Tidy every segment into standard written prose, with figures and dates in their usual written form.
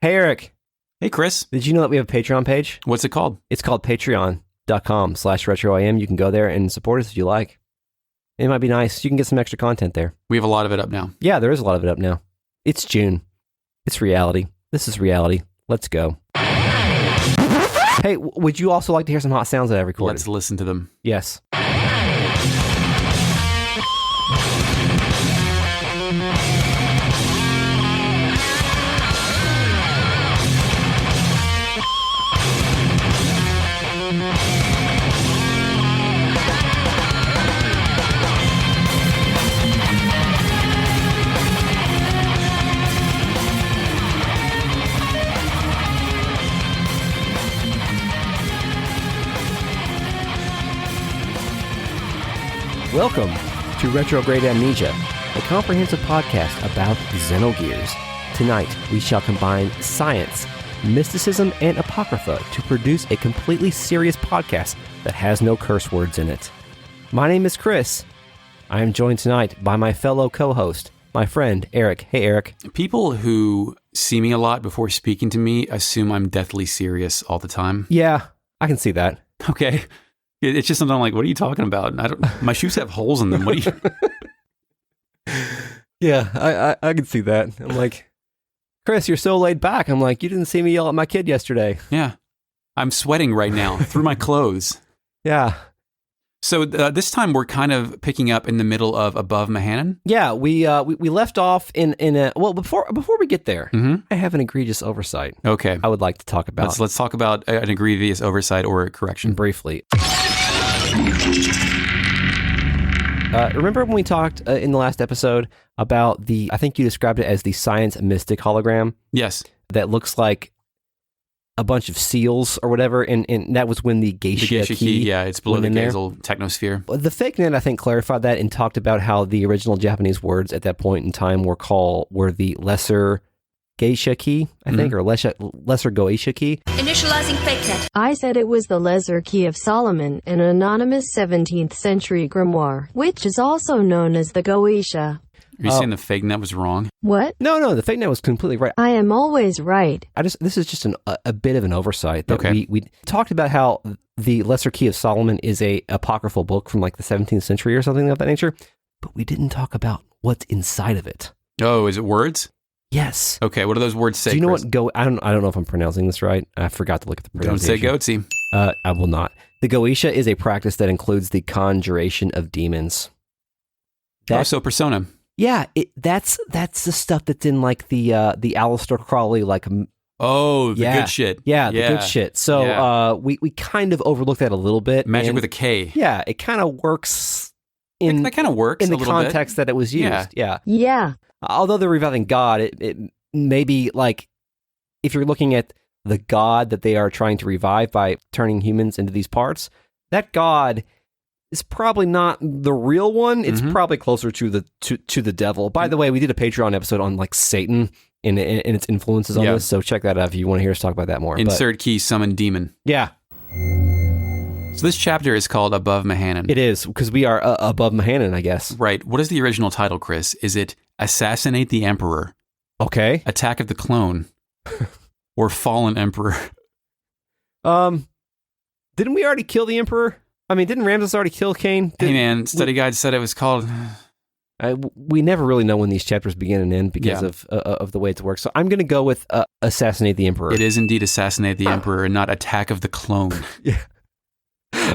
Hey, Eric. Hey, Chris. Did you know that we have a Patreon page? What's it called? It's called patreon.com/retroim. You can go there and support us if you like. It might be nice. You can get some extra content there. We have a lot of it up now. Yeah, there is a lot of it up now. It's June. It's reality. This is reality. Let's go. Hey, would you also like to hear some hot sounds that I recorded? Let's listen to them. Yes. Welcome to Retrograde Amnesia, a comprehensive podcast about Xenogears. Tonight, we shall combine science, mysticism, and apocrypha to produce a completely serious podcast that has no curse words in it. My name is Chris. I am joined tonight by my fellow co-host, my friend Eric. Hey, Eric. People who see me a lot before speaking to me assume I'm deathly serious all the time. Yeah, I can see that. Okay. It's just something I'm like, what are you talking about? My shoes have holes in them. What are you? Yeah, I can see that. I'm like, Chris, you're so laid back. I'm like, you didn't see me yell at my kid yesterday. Yeah. I'm sweating right now through my clothes. Yeah. So this time we're kind of picking up in the middle of Above Mahanon. Yeah, we left off in a well before we get there. Mm-hmm. I have an egregious oversight. Okay. I would like to talk about. Let's talk about an egregious oversight or a correction briefly. Remember when we talked in the last episode about I think you described it as the science mystic hologram? Yes. That looks like a bunch of seals or whatever, and that was when the geisha key. Yeah, it's below the Gazel technosphere. The fake net, I think, clarified that and talked about how the original Japanese words at that point in time were the lesser geisha key, I think, or lesser goetia key. Initializing fake net. I said it was the lesser key of Solomon, an anonymous 17th century grimoire, which is also known as the Goetia. Are you saying the fake net was wrong? What? No, the fake net was completely right. I am always right. This is just a bit of an oversight. That we talked about how the Lesser Key of Solomon is a apocryphal book from like the 17th century or something of that nature, but we didn't talk about what's inside of it. Oh, is it words? Yes. Okay, what do those words say? Do you know Chris? what I don't know if I'm pronouncing this right. I forgot to look at the pronunciation. Don't say goatsy. I will not. The Goetia is a practice that includes the conjuration of demons. So Persona. Yeah, that's the stuff that's in like the Aleister Crowley like. Oh, the good shit. Yeah, the good shit. So we kind of overlooked that a little bit. Magic with a K. Yeah, it kind of works that kind of works in the context that it was used. Yeah. Although they're reviving God, it may be like if you're looking at the God that they are trying to revive by turning humans into these parts, that God is probably not the real one. It's probably closer to the devil. By the way, we did a Patreon episode on like Satan and its influences on this, so check that out if you want to hear us talk about that more. Insert key summon demon. Yeah. So this chapter is called Above Mahanon. It is, because we are above Mahanon, I guess. Right. What is the original title, Chris? Is it Assassinate the Emperor? Okay. Attack of the Clone? Or Fallen Emperor? Didn't we already kill the Emperor? I mean, didn't Ramses already kill Cain? Hey man, study guide said it was called... we never really know when these chapters begin and end because of the way it works. So I'm going to go with Assassinate the Emperor. It is indeed Assassinate the Emperor and not Attack of the Clone. Yeah.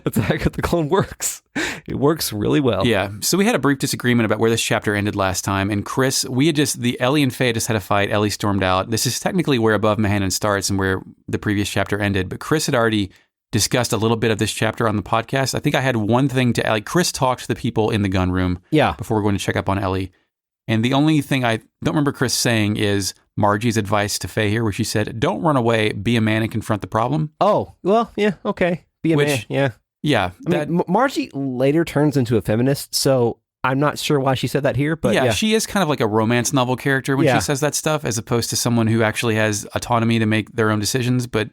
Attack of the Clone works. It works really well. Yeah. So we had a brief disagreement about where this chapter ended last time. And Chris, Ellie and Faye just had a fight. Ellie stormed out. This is technically where Above Mahanon starts and where the previous chapter ended. But Chris had already discussed a little bit of this chapter on the podcast. I think I had one thing to Ellie. Chris talked to the people in the gun room before we're going to check up on Ellie. And the only thing I don't remember Chris saying is Margie's advice to Faye here, where she said, don't run away, be a man and confront the problem. Oh, well, yeah, okay. Be a man, yeah. Yeah. I mean, Margie later turns into a feminist, so I'm not sure why she said that here, but yeah. She is kind of like a romance novel character when she says that stuff, as opposed to someone who actually has autonomy to make their own decisions. But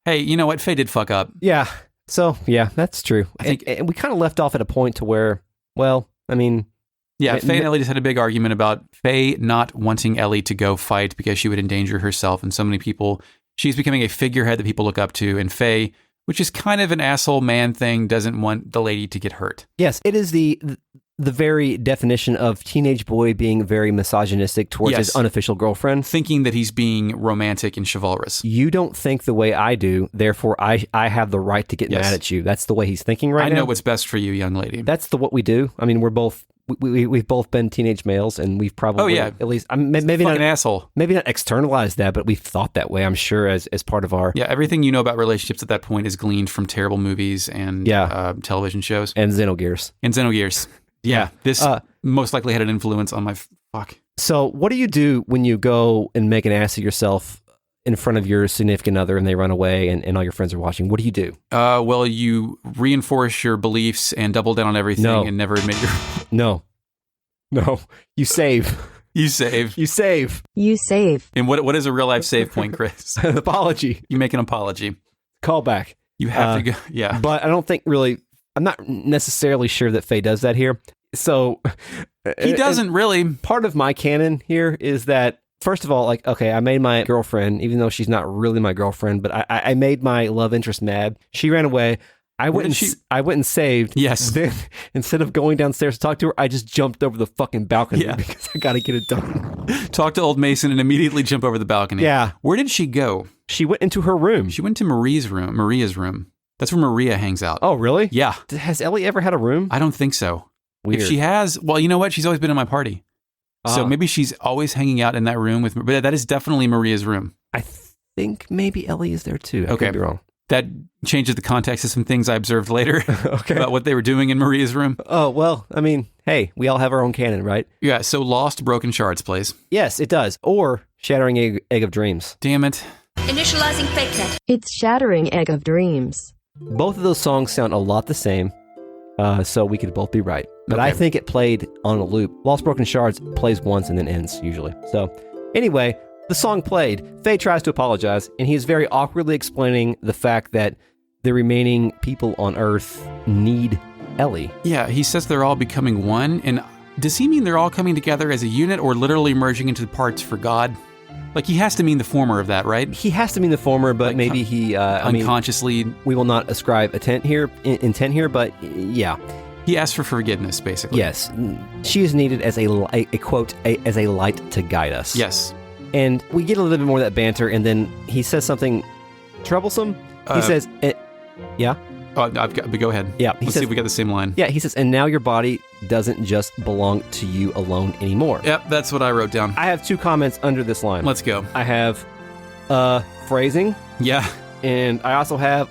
hey, you know what? Faye did fuck up. Yeah. So, yeah, that's true. And we kind of left off at a point to where, well, I mean, Yeah, Faye and Ellie just had a big argument about Faye not wanting Ellie to go fight because she would endanger herself and so many people. She's becoming a figurehead that people look up to, and Faye, which is kind of an asshole man thing, doesn't want the lady to get hurt. Yes, it is the very definition of teenage boy being very misogynistic towards his unofficial girlfriend. Thinking that he's being romantic and chivalrous. You don't think the way I do, therefore I have the right to get mad at you. That's the way he's thinking now. I know what's best for you, young lady. That's what we do. I mean, we've both been teenage males, and we've probably at least maybe not an asshole. Maybe not externalized that, but we've thought that way. I'm sure as part of our everything you know about relationships at that point is gleaned from terrible movies and television shows and Xenogears. Yeah, this most likely had an influence on my fuck. So, what do you do when you go and make an ass of yourself in front of your significant other and they run away and all your friends are watching? What do you do? Well, you reinforce your beliefs and double down on everything and never admit your... No. You save. You save. And what is a real life save point, Chris? An apology. You make an apology. Call back. You have to go. Yeah. But I don't think really... I'm not necessarily sure that Faye does that here. So... He doesn't really. Part of my canon here is that first of all, I made my girlfriend, even though she's not really my girlfriend, but I made my love interest mad. She ran away. I went and saved. Yes. Then instead of going downstairs to talk to her, I just jumped over the fucking balcony because I got to get it done. Talk to old Mason and immediately jump over the balcony. Yeah. Where did she go? She went into her room. She went to Maria's room. That's where Maria hangs out. Oh, really? Yeah. Has Ellie ever had a room? I don't think so. Weird. If she has, well, you know what? She's always been in my party. So maybe she's always hanging out in that room with me. But that is definitely Maria's room. I think maybe Ellie is there too. I could be wrong. That changes the context of some things I observed later about what they were doing in Maria's room. Oh, well, I mean, hey, we all have our own canon, right? Yeah, so Lost Broken Shards plays. Yes, it does. Or Shattering Egg of Dreams. Damn it. Initializing fake net. It's Shattering Egg of Dreams. Both of those songs sound a lot the same, so we could both be right. But I think it played on a loop. Lost Broken Shards plays once and then ends, usually. So, anyway, the song played. Faye tries to apologize, and he is very awkwardly explaining the fact that the remaining people on Earth need Ellie. Yeah, he says they're all becoming one, and does he mean they're all coming together as a unit or literally merging into parts for God? Like, he has to mean the former of that, right? He has to mean the former, but maybe he... unconsciously... we will not ascribe intent here, but yeah. He asked for forgiveness, basically. Yes. She is needed as a quote, as a light to guide us. Yes. And we get a little bit more of that banter, and then he says something troublesome. He says, yeah? Oh, go ahead. Yeah. Let's see if we got the same line. Yeah, he says, and now your body doesn't just belong to you alone anymore. Yep, that's what I wrote down. I have 2 comments under this line. Let's go. I have phrasing. Yeah. And I also have,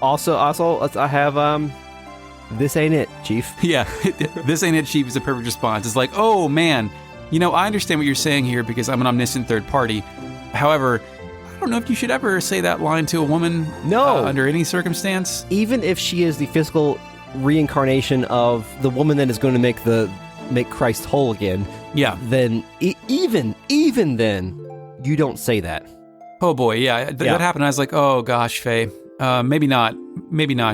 this ain't it, Chief. Yeah, this ain't it, Chief is a perfect response. It's like, oh man, I understand what you're saying here because I'm an omniscient third party. However, I don't know if you should ever say that line to a woman. No. Under any circumstance. Even if she is the physical reincarnation of the woman that is going to make Christ whole again. Yeah. Then, even then, you don't say that. Oh boy, yeah. That happened. I was like, oh gosh, Faye. Maybe not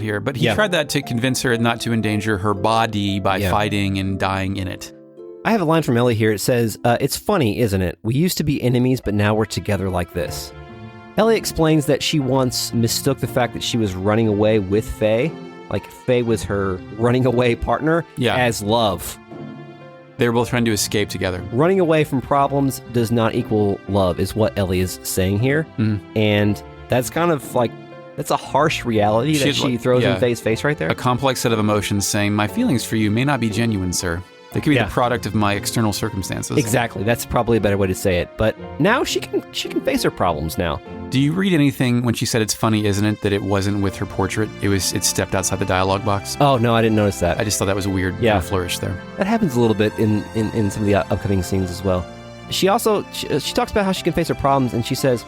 here. But he tried that to convince her not to endanger her body by fighting and dying in it. I have a line from Ellie here. It says, it's funny, isn't it? We used to be enemies, but now we're together like this. Ellie explains that she once mistook the fact that she was running away with Faye, like Faye was her running away partner, as love. They were both trying to escape together. Running away from problems does not equal love, is what Ellie is saying here. And that's kind of like, that's a harsh reality that she throws in Faye's face right there. A complex set of emotions saying, my feelings for you may not be genuine, sir. They could be the product of my external circumstances. Exactly. That's probably a better way to say it. But now she can face her problems now. Do you read anything when she said it's funny, isn't it, that it wasn't with her portrait? It stepped outside the dialogue box? Oh, no, I didn't notice that. I just thought that was a weird flourish there. That happens a little bit in some of the upcoming scenes as well. She also, she talks about how she can face her problems, and she says,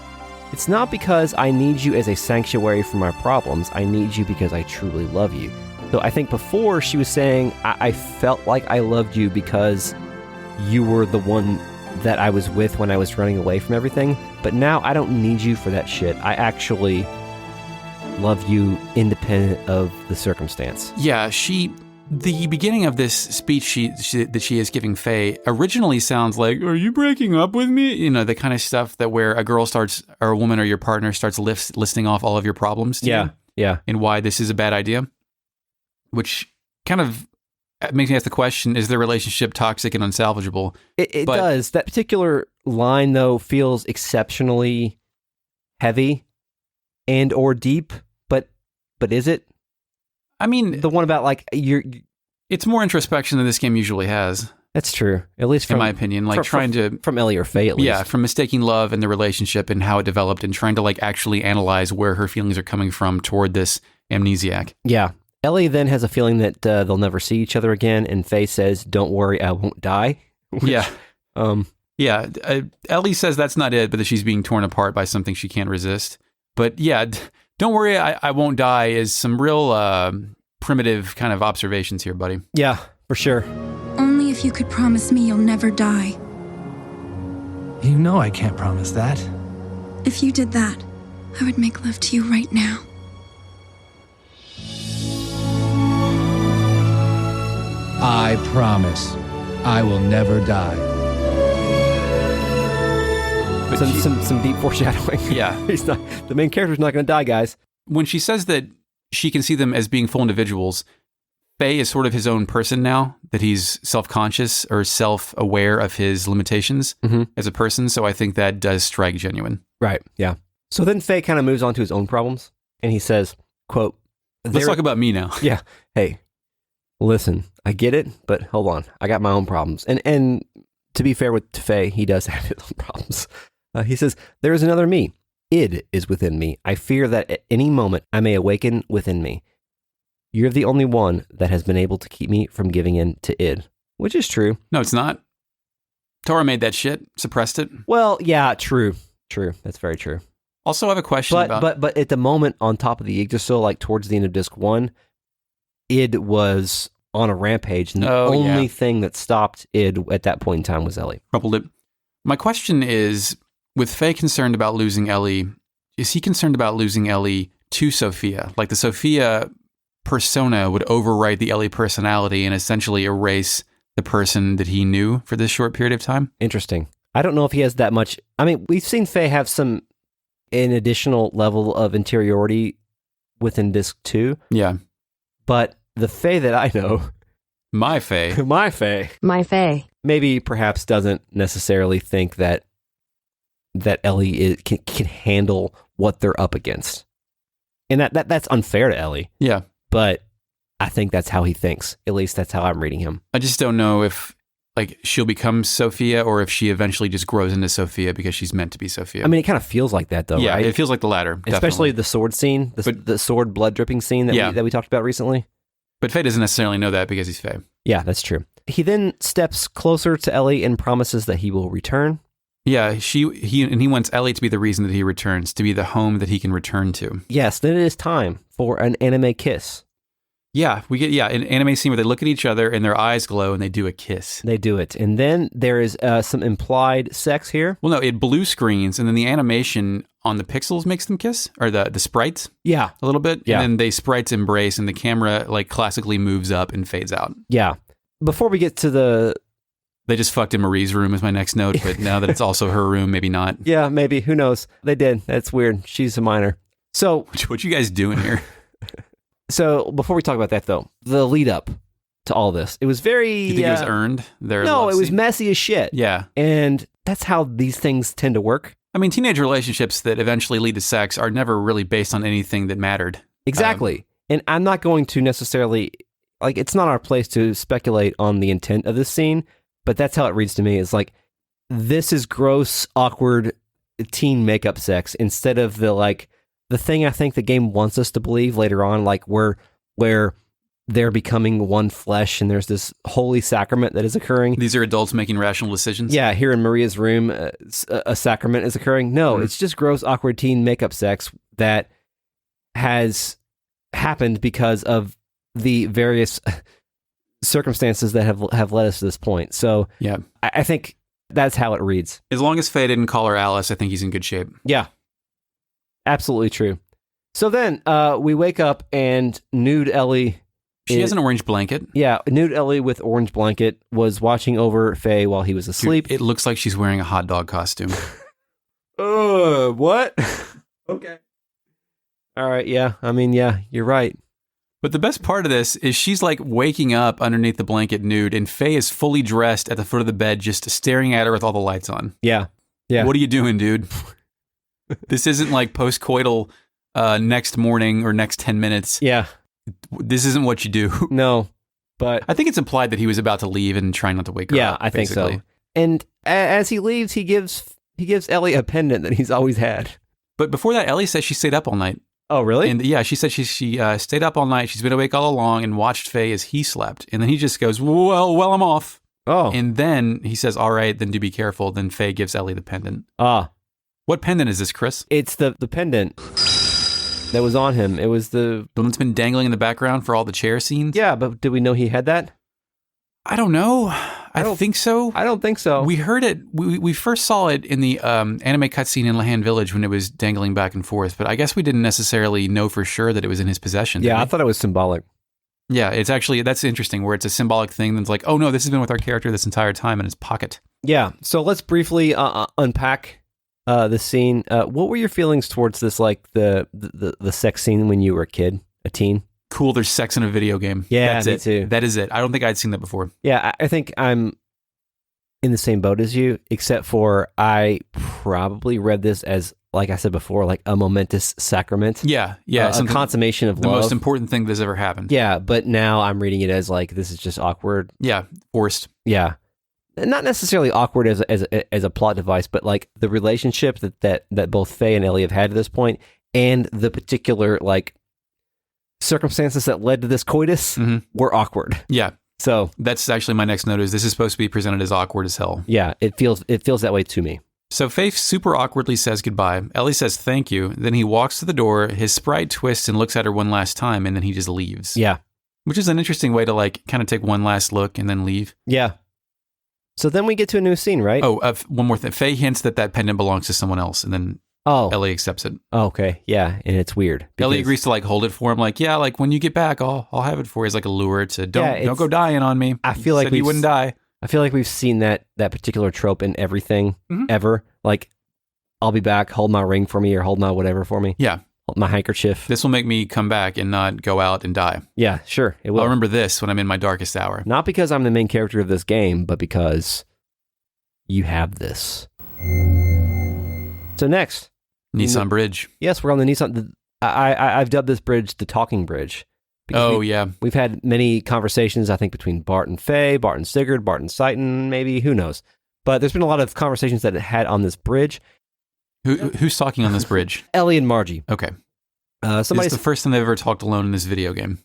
it's not because I need you as a sanctuary for my problems. I need you because I truly love you. So I think before she was saying, I felt like I loved you because you were the one that I was with when I was running away from everything. But now I don't need you for that shit. I actually love you independent of the circumstance. Yeah, The beginning of this speech that she is giving Faye originally sounds like, "Are you breaking up with me?" You know, the kind of stuff that where a girl starts, or a woman or your partner starts listing off all of your problems to you. Yeah. And why this is a bad idea. Which kind of makes me ask the question, is their relationship toxic and unsalvageable? It does. That particular line, though, feels exceptionally heavy and or deep, but is it? I mean, the one about like it's more introspection than this game usually has. That's true. At least in my opinion, like from Ellie or Faye, at least. Yeah, from mistaking love and the relationship and how it developed, and trying to like actually analyze where her feelings are coming from toward this amnesiac. Yeah. Ellie then has a feeling that they'll never see each other again, and Faye says, "Don't worry, I won't die." Yeah. Ellie says that's not it, but that she's being torn apart by something she can't resist. But yeah, don't worry, I won't die is some real primitive kind of observations here, buddy. Yeah, for sure. Only if you could promise me you'll never die. You know I can't promise that. If you did that, I would make love to you right now. I promise I will never die. But some deep foreshadowing. Yeah. The main character's not going to die, guys. When she says that she can see them as being full individuals, Faye is sort of his own person now, that he's self-conscious or self-aware of his limitations as a person. So I think that does strike genuine. Right, yeah. So then Faye kind of moves on to his own problems, and he says, quote, "Let's talk about me now." Yeah. Hey, listen, I get it, but hold on. I got my own problems. And to be fair to Faye, he does have his own problems. He says, "There is another me. Id is within me. I fear that at any moment I may awaken within me. You're the only one that has been able to keep me from giving in to id," which is true. No, it's not. Torah made that shit, suppressed it. Well, yeah, true. That's very true. Also, I have a question but at the moment on top of the Yggdrasil, like towards the end of disc 1, id was on a rampage, and the only thing that stopped id at that point in time was Ellie. Crumpled it. My question is, with Faye concerned about losing Ellie, is he concerned about losing Ellie to Sophia? Like the Sophia persona would overwrite the Ellie personality and essentially erase the person that he knew for this short period of time? Interesting. I don't know if he has that much. I mean, we've seen Faye have an additional level of interiority within disc 2. Yeah. But the Faye that I know... My Faye. My Faye. Maybe perhaps doesn't necessarily think that Ellie can handle what they're up against. And that's unfair to Ellie. Yeah. But I think that's how he thinks. At least that's how I'm reading him. I just don't know if like she'll become Sophia or if she eventually just grows into Sophia because she's meant to be Sophia. I mean, it kind of feels like that, though, yeah, right? It feels like the latter. Especially the sword scene, the sword blood dripping scene that we talked about recently. But Faye doesn't necessarily know that because he's Faye. Yeah, that's true. He then steps closer to Ellie and promises that he will return. Yeah, he wants Ellie to be the reason that he returns, to be the home that he can return to. Yes, then it is time for an anime kiss. Yeah, we get an anime scene where they look at each other and their eyes glow and they do a kiss. They do it. And then there is some implied sex here. Well, no, it blue screens and then the animation on the pixels makes them kiss, or the sprites. Yeah. A little bit. Yeah. And then they sprites embrace and the camera like classically moves up and fades out. Yeah. Before we get to They just fucked in Marie's room is my next note, but now that it's also her room, maybe not. Yeah, maybe. Who knows? They did. That's weird. She's a minor. So what you guys doing here? So before we talk about that, though, the lead up to all this, it was very... You think it was earned? No, it was messy as shit. Yeah. And that's how these things tend to work. I mean, teenage relationships that eventually lead to sex are never really based on anything that mattered. Exactly. And I'm not going to necessarily... Like, it's not our place to speculate on the intent of this scene, but that's how it reads to me. It's like, this is gross, awkward teen makeup sex instead of the thing I think the game wants us to believe later on, like where they're becoming one flesh and there's this holy sacrament that is occurring. These are adults making rational decisions. Yeah, here in Maria's room, a sacrament is occurring. No, It's just gross, awkward teen makeup sex that has happened because of the various circumstances that have led us to this point. So yeah, I think that's how it reads. As long as Faye didn't call her Alice, I think he's in good shape. Yeah. Absolutely true. So then we wake up and nude Ellie She has an orange blanket. Yeah, nude Ellie with orange blanket was watching over Faye while he was asleep. Dude, it looks like she's wearing a hot dog costume. What? Okay. All right, yeah. I mean, yeah, you're right. But the best part of this is she's like waking up underneath the blanket nude, and Faye is fully dressed at the foot of the bed, just staring at her with all the lights on. Yeah. Yeah. What are you doing, dude? This isn't like post-coital next morning or next 10 minutes. Yeah. This isn't what you do. No, but I think it's implied that he was about to leave and trying not to wake her up. Yeah, I think so. And as he leaves, he gives Ellie a pendant that he's always had. But before that, Ellie says she stayed up all night. Oh, really? And yeah, she said she stayed up all night. She's been awake all along and watched Faye as he slept. And then he just goes, well, I'm off. Oh. And then he says, all right, then do be careful. Then Faye gives Ellie the pendant. Ah. What pendant is this, Chris? It's the pendant that was on him. It was the one that's been dangling in the background for all the chair scenes? Yeah, but did we know he had that? I don't know. I don't think so. I don't think so. We heard it. We first saw it in the anime cutscene in Lahan Village when it was dangling back and forth. But I guess we didn't necessarily know for sure that it was in his possession. Yeah, I thought it was symbolic. Yeah, it's actually, that's interesting, where it's a symbolic thing that's like, oh no, this has been with our character this entire time in his pocket. Yeah, so let's briefly unpack the scene. What were your feelings towards this, like the sex scene when you were a teen? Cool, there's sex in a video game. Yeah, that's me it. too. That is it. I don't think I'd seen that before. Yeah, I think I'm in the same boat as you, except for I probably read this as, like I said before, like a momentous sacrament. Yeah. A consummation of the love. most important thing that's ever happened. Yeah, but now I'm reading it as like, this is just awkward. Yeah, forced. Yeah. Not necessarily awkward as a plot device, but like the relationship that both Faye and Ellie have had to this point, and the particular like circumstances that led to this coitus were awkward. Yeah. So that's actually my next note, is this is supposed to be presented as awkward as hell. Yeah, it feels that way to me. So Faye super awkwardly says goodbye. Ellie says thank you. Then he walks to the door, his sprite twists and looks at her one last time, and then he just leaves. Yeah. Which is an interesting way to like kind of take one last look and then leave. Yeah. So then we get to a new scene, right? Oh, one more thing. Faye hints that pendant belongs to someone else, and then Ellie accepts it. Oh, okay. Yeah, and it's weird. Ellie agrees to like hold it for him. Like, yeah, like when you get back, I'll have it for you as like a lure to don't go dying on me. I feel like you wouldn't die. I feel like we've seen that particular trope in everything ever. Like, I'll be back, hold my ring for me, or hold my whatever for me. Yeah. Hold my handkerchief. This will make me come back and not go out and die. Yeah, sure. It will. I'll remember this when I'm in my darkest hour. Not because I'm the main character of this game, but because you have this. So next. Nissan Bridge. Yes, we're on the Nissan. I've dubbed this bridge the talking bridge. Yeah. We've had many conversations, I think, between Bart and Faye, Bart and Sigurd, Bart and Citan, maybe, who knows. But there's been a lot of conversations that it had on this bridge. Who's talking on this bridge? Ellie and Margie. Okay. It's the first time they've ever talked alone in this video game.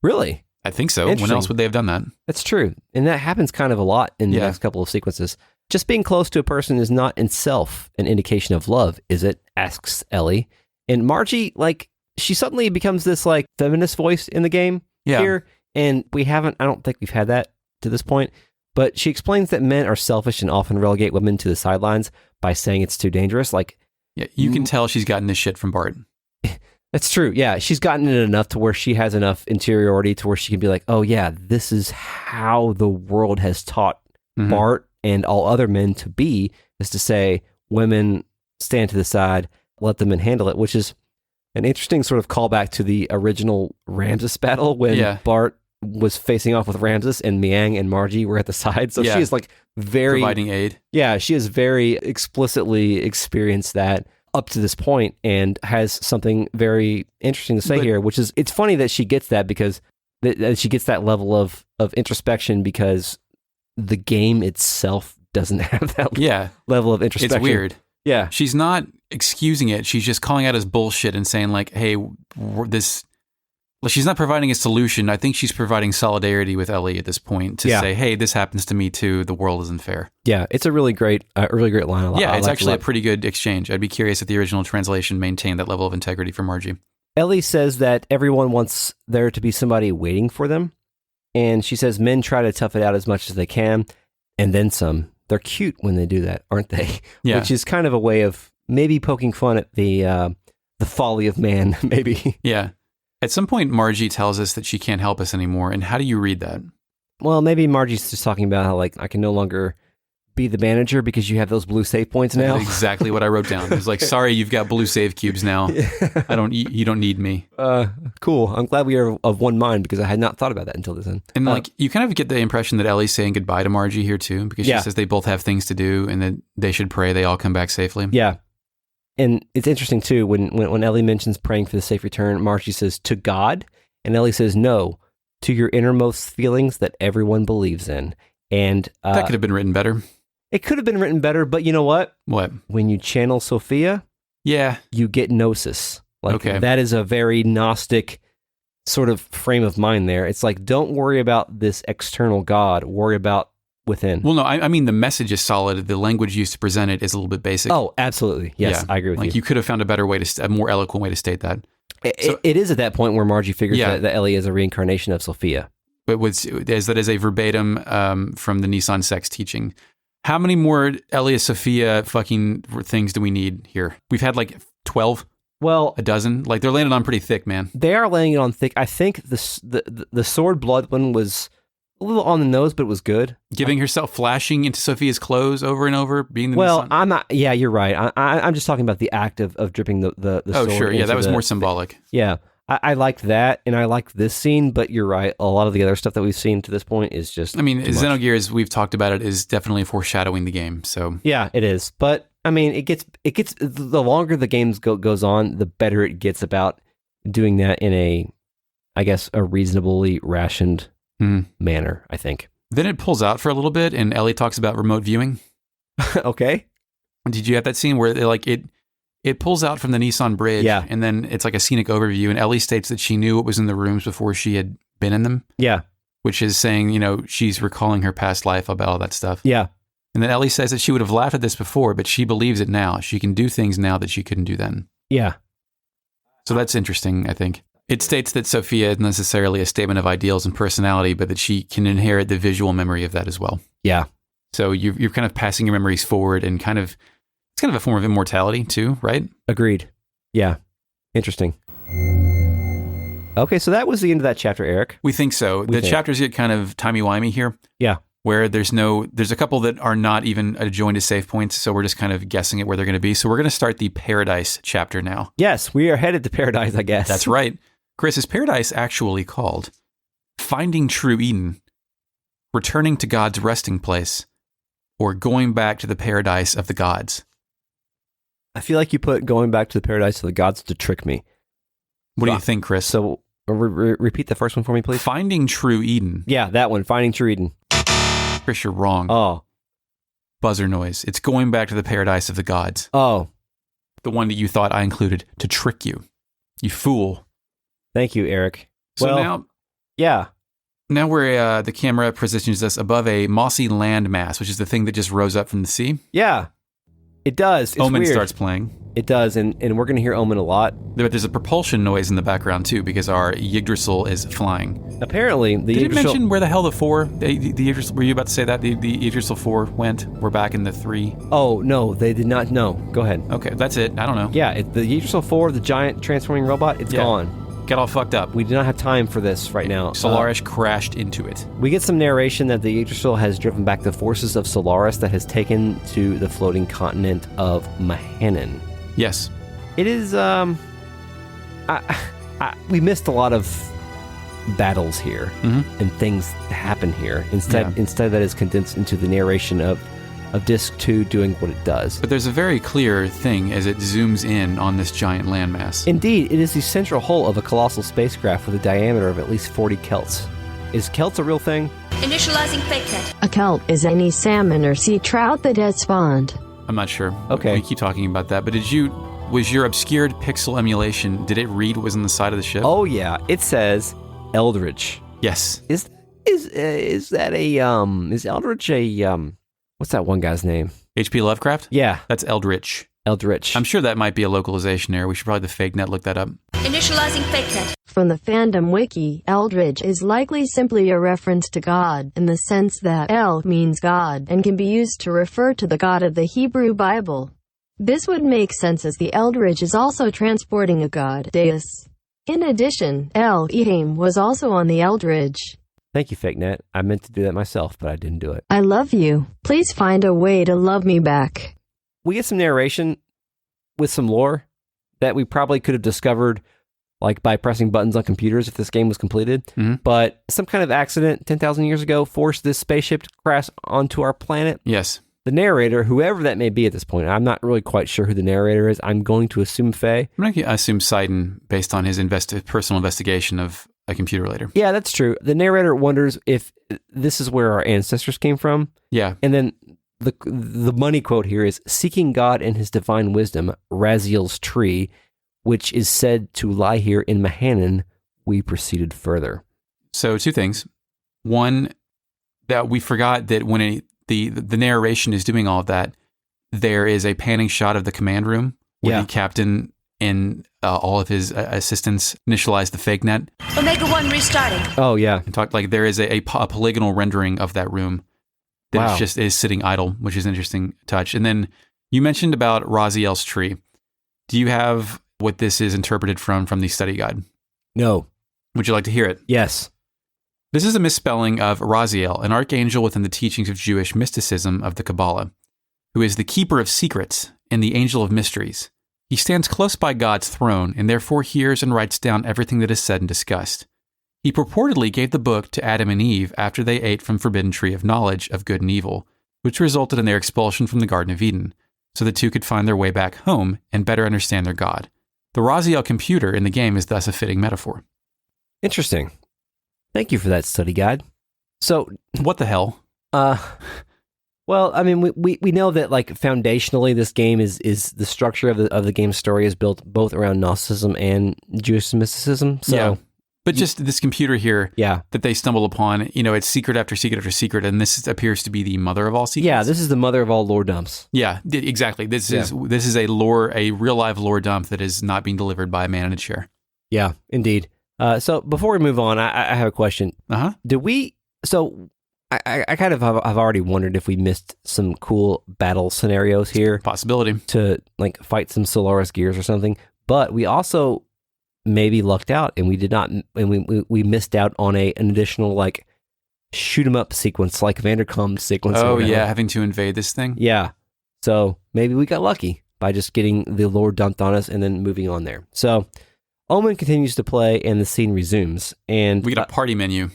Really? I think so. When else would they have done that? That's true. And that happens kind of a lot in the next couple of sequences. Just being close to a person is not in itself an indication of love, is it? Asks Ellie. And Margie, like, she suddenly becomes this, like, feminist voice in the game here. And I don't think we've had that to this point. But she explains that men are selfish and often relegate women to the sidelines by saying it's too dangerous. Like, yeah, you can tell she's gotten this shit from Bart. That's true. Yeah, she's gotten it enough to where she has enough interiority to where she can be like, oh yeah, this is how the world has taught Bart and all other men to be, is to say women stand to the side, let the men handle it, which is an interesting sort of callback to the original Ramses battle when Bart was facing off with Ramses and Miang and Margie were at the side. So she is like very... providing aid. Yeah, she has very explicitly experienced that up to this point and has something very interesting to say here, which is, it's funny that she gets that because that she gets that level of introspection because the game itself doesn't have that level of introspection. It's weird. Yeah. She's not excusing it. She's just calling out as bullshit and saying like, hey, she's not providing a solution. I think she's providing solidarity with Ellie at this point to say, hey, this happens to me too. The world isn't fair. Yeah, it's a really great line. Yeah, it's actually a pretty good exchange. I'd be curious if the original translation maintained that level of integrity for Margie. Ellie says that everyone wants there to be somebody waiting for them. And she says men try to tough it out as much as they can. And then some. They're cute when they do that, aren't they? Yeah. Which is kind of a way of maybe poking fun at the folly of man, maybe. Yeah. At some point, Margie tells us that she can't help us anymore. And how do you read that? Well, maybe Margie's just talking about how, like, I can no longer be the manager because you have those blue save points now. That's exactly what I wrote down. It was like, sorry, you've got blue save cubes now. You don't need me. Cool. I'm glad we are of one mind because I had not thought about that until this end. And like, you kind of get the impression that Ellie's saying goodbye to Margie here too, because she says they both have things to do and that they should pray they all come back safely. Yeah. And it's interesting too, when Ellie mentions praying for the safe return, Margie says, to God, and Ellie says, no, to your innermost feelings that everyone believes in. And that could have been written better. It could have been written better, but you know what? What? When you channel Sophia, you get gnosis. Like, that is a very Gnostic sort of frame of mind there. It's like, don't worry about this external God, worry about within. Well, no, I mean, the message is solid. The language used to present it is a little bit basic. Oh, absolutely. Yes, I agree with you. Like, you could have found a better way a more eloquent way to state that. It is at that point where Margie figures that Ellie is a reincarnation of Sophia. But that is a verbatim from the Nissan sex teaching. How many more Ellie and Sophia fucking things do we need here? We've had like 12. Well, a dozen. Like, they're landing on pretty thick, man. They are laying it on thick. I think the sword blood one was a little on the nose, but it was good. Giving herself, flashing into Sophia's clothes over and over, being the Nissan. Nissan. I'm not. Yeah, you're right. I'm just talking about the act of dripping the sword. Oh, sure. Yeah, that was more symbolic. Yeah. I liked that, and I liked this scene, but you're right. A lot of the other stuff that we've seen to this point is just. I mean, Xenogears, we've talked about it, is definitely foreshadowing the game. So yeah, it is. But I mean, it gets. The longer the game goes on, the better it gets about doing that in a, I guess, a reasonably rationed manner. I think. Then it pulls out for a little bit, and Ellie talks about remote viewing. Okay. Did you have that scene where it pulls out from the Nissan Bridge, and then it's like a scenic overview, and Ellie states that she knew what was in the rooms before she had been in them. Yeah. Which is saying, she's recalling her past life about all that stuff. Yeah. And then Ellie says that she would have laughed at this before, but she believes it now. She can do things now that she couldn't do then. Yeah. So that's interesting, I think. It states that Sophia isn't necessarily a statement of ideals and personality, but that she can inherit the visual memory of that as well. Yeah. So you're kind of passing your memories forward and it's kind of a form of immortality too, right? Agreed. Yeah. Interesting. Okay, so that was the end of that chapter, Eric. We think so. The chapters get kind of timey-wimey here. Yeah. Where there's a couple that are not even adjoined to save points, so we're just kind of guessing at where they're going to be. So we're going to start the Paradise chapter now. Yes, we are headed to Paradise, I guess. That's right. Chris, is Paradise actually called Finding True Eden, Returning to God's Resting Place, or Going Back to the Paradise of the Gods? I feel like you put Going Back to the Paradise of the Gods to trick me. What do you think, Chris? So repeat the first one for me, please. Finding True Eden. Yeah, that one. Finding True Eden. Chris, you're wrong. Oh. Buzzer noise. It's Going Back to the Paradise of the Gods. Oh. The one that you thought I included to trick you. You fool. Thank you, Eric. So now... Yeah. Now the camera positions us above a mossy land mass, which is the thing that just rose up from the sea. Yeah. It does. It's Omen weird. Starts playing. It does, and we're going to hear Omen a lot. But there's a propulsion noise in the background, too, because our Yggdrasil is flying. Apparently, the Did it mention where the hell the 4, the Yggdrasil, were you about to say that? The Yggdrasil 4 went? We're back in the 3? Oh, no, they did not. No, go ahead. Okay, that's it. I don't know. Yeah, the Yggdrasil 4, the giant transforming robot, it's gone. Got all fucked up. We do not have time for this right now. Solaris crashed into it. We get some narration that the Yggdrasil has driven back the forces of Solaris that has taken to the floating continent of Mahanon. Yes. It is, we missed a lot of battles here and things happen here. Instead that is condensed into the narration of Disc 2 doing what it does. But there's a very clear thing as it zooms in on this giant landmass. Indeed, it is the central hull of a colossal spacecraft with a diameter of at least 40 kelts. Is kelts a real thing? Initializing fakenet. A kelt is any salmon or sea trout that has spawned. I'm not sure. Okay. We keep talking about that, but was your obscured pixel emulation, did it read what was on the side of the ship? Oh yeah, it says Eldritch. Yes. Is that is Eldritch a what's that one guy's name? H.P. Lovecraft? Yeah. That's Eldritch. Eldritch. I'm sure that might be a localization error. We should probably the fake net look that up. Initializing fakenet. From the fandom wiki, Eldritch is likely simply a reference to God, in the sense that El means God and can be used to refer to the God of the Hebrew Bible. This would make sense as the Eldritch is also transporting a god, Deus. In addition, Elohim was also on the Eldridge. Thank you, FakeNet. I meant to do that myself, but I didn't do it. I love you. Please find a way to love me back. We get some narration with some lore that we probably could have discovered like by pressing buttons on computers if this game was completed. But some kind of accident 10,000 years ago forced this spaceship to crash onto our planet. Yes. The narrator, whoever that may be at this point, I'm not really quite sure who the narrator is. I'm going to assume Faye. I'm going to assume Sidon based on his personal investigation of a computer later. Yeah, that's true. The narrator wonders if this is where our ancestors came from. Yeah. And then the money quote here is, seeking God and his divine wisdom, Raziel's tree, which is said to lie here in Mahanon, we proceeded further. So 2 things. One, that we forgot that when the narration is doing all of that, there is a panning shot of the command room where the captain and all of his assistants initialize the fake net. Omega 1 restarting. Oh, yeah. And talk like there is a polygonal rendering of that room that is sitting idle, which is an interesting touch. And then you mentioned about Raziel's tree. Do you have what this is interpreted from the study guide? No. Would you like to hear it? Yes. This is a misspelling of Raziel, an archangel within the teachings of Jewish mysticism of the Kabbalah, who is the keeper of secrets and the angel of mysteries. He stands close by God's throne and therefore hears and writes down everything that is said and discussed. He purportedly gave the book to Adam and Eve after they ate from forbidden tree of knowledge of good and evil, which resulted in their expulsion from the Garden of Eden, so the two could find their way back home and better understand their God. The Raziel computer in the game is thus a fitting metaphor. Interesting. Thank you for that study guide. So, what the hell? Well, I mean, we know that like foundationally, this game is the structure of the game's story is built both around Gnosticism and Jewish mysticism. So, yeah. But just this computer here, that they stumble upon, it's secret after secret after secret, and this appears to be the mother of all secrets. Yeah, this is the mother of all lore dumps. Yeah, exactly. This is a real live lore dump that is not being delivered by a man in a chair. Yeah, indeed. So before we move on, I have a question. Did we? So I kind of have already wondered if we missed some cool battle scenarios here. Possibility to like fight some Solaris gears or something, but we also maybe lucked out and we did not, and we missed out on an additional like shoot 'em up sequence, like Vandercom sequence. Oh yeah, having to invade this thing. Yeah, so maybe we got lucky by just getting the lore dumped on us and then moving on there. So Omen continues to play and the scene resumes, and we get a party menu.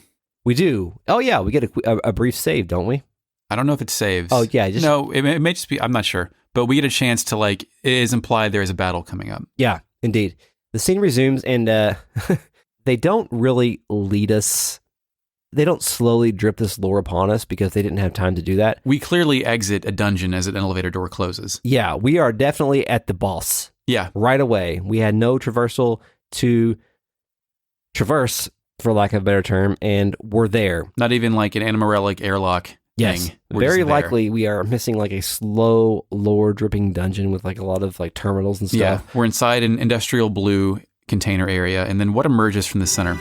We do. Oh yeah, we get a brief save, don't we? I don't know if it saves. Oh yeah, no, it may just be. I'm not sure, but we get a chance to like. It is implied there is a battle coming up. Yeah, indeed. The scene resumes, and they don't really lead us. They don't slowly drip this lore upon us because they didn't have time to do that. We clearly exit a dungeon as an elevator door closes. Yeah, we are definitely at the boss. Yeah, right away. We had no traversal to traverse, for lack of a better term, and we're there. Not even like an animorelic airlock yes. thing. We're very likely we are missing like a slow lore dripping dungeon with like a lot of like terminals and stuff. Yeah, we're inside an industrial blue container area, and then what emerges from the center?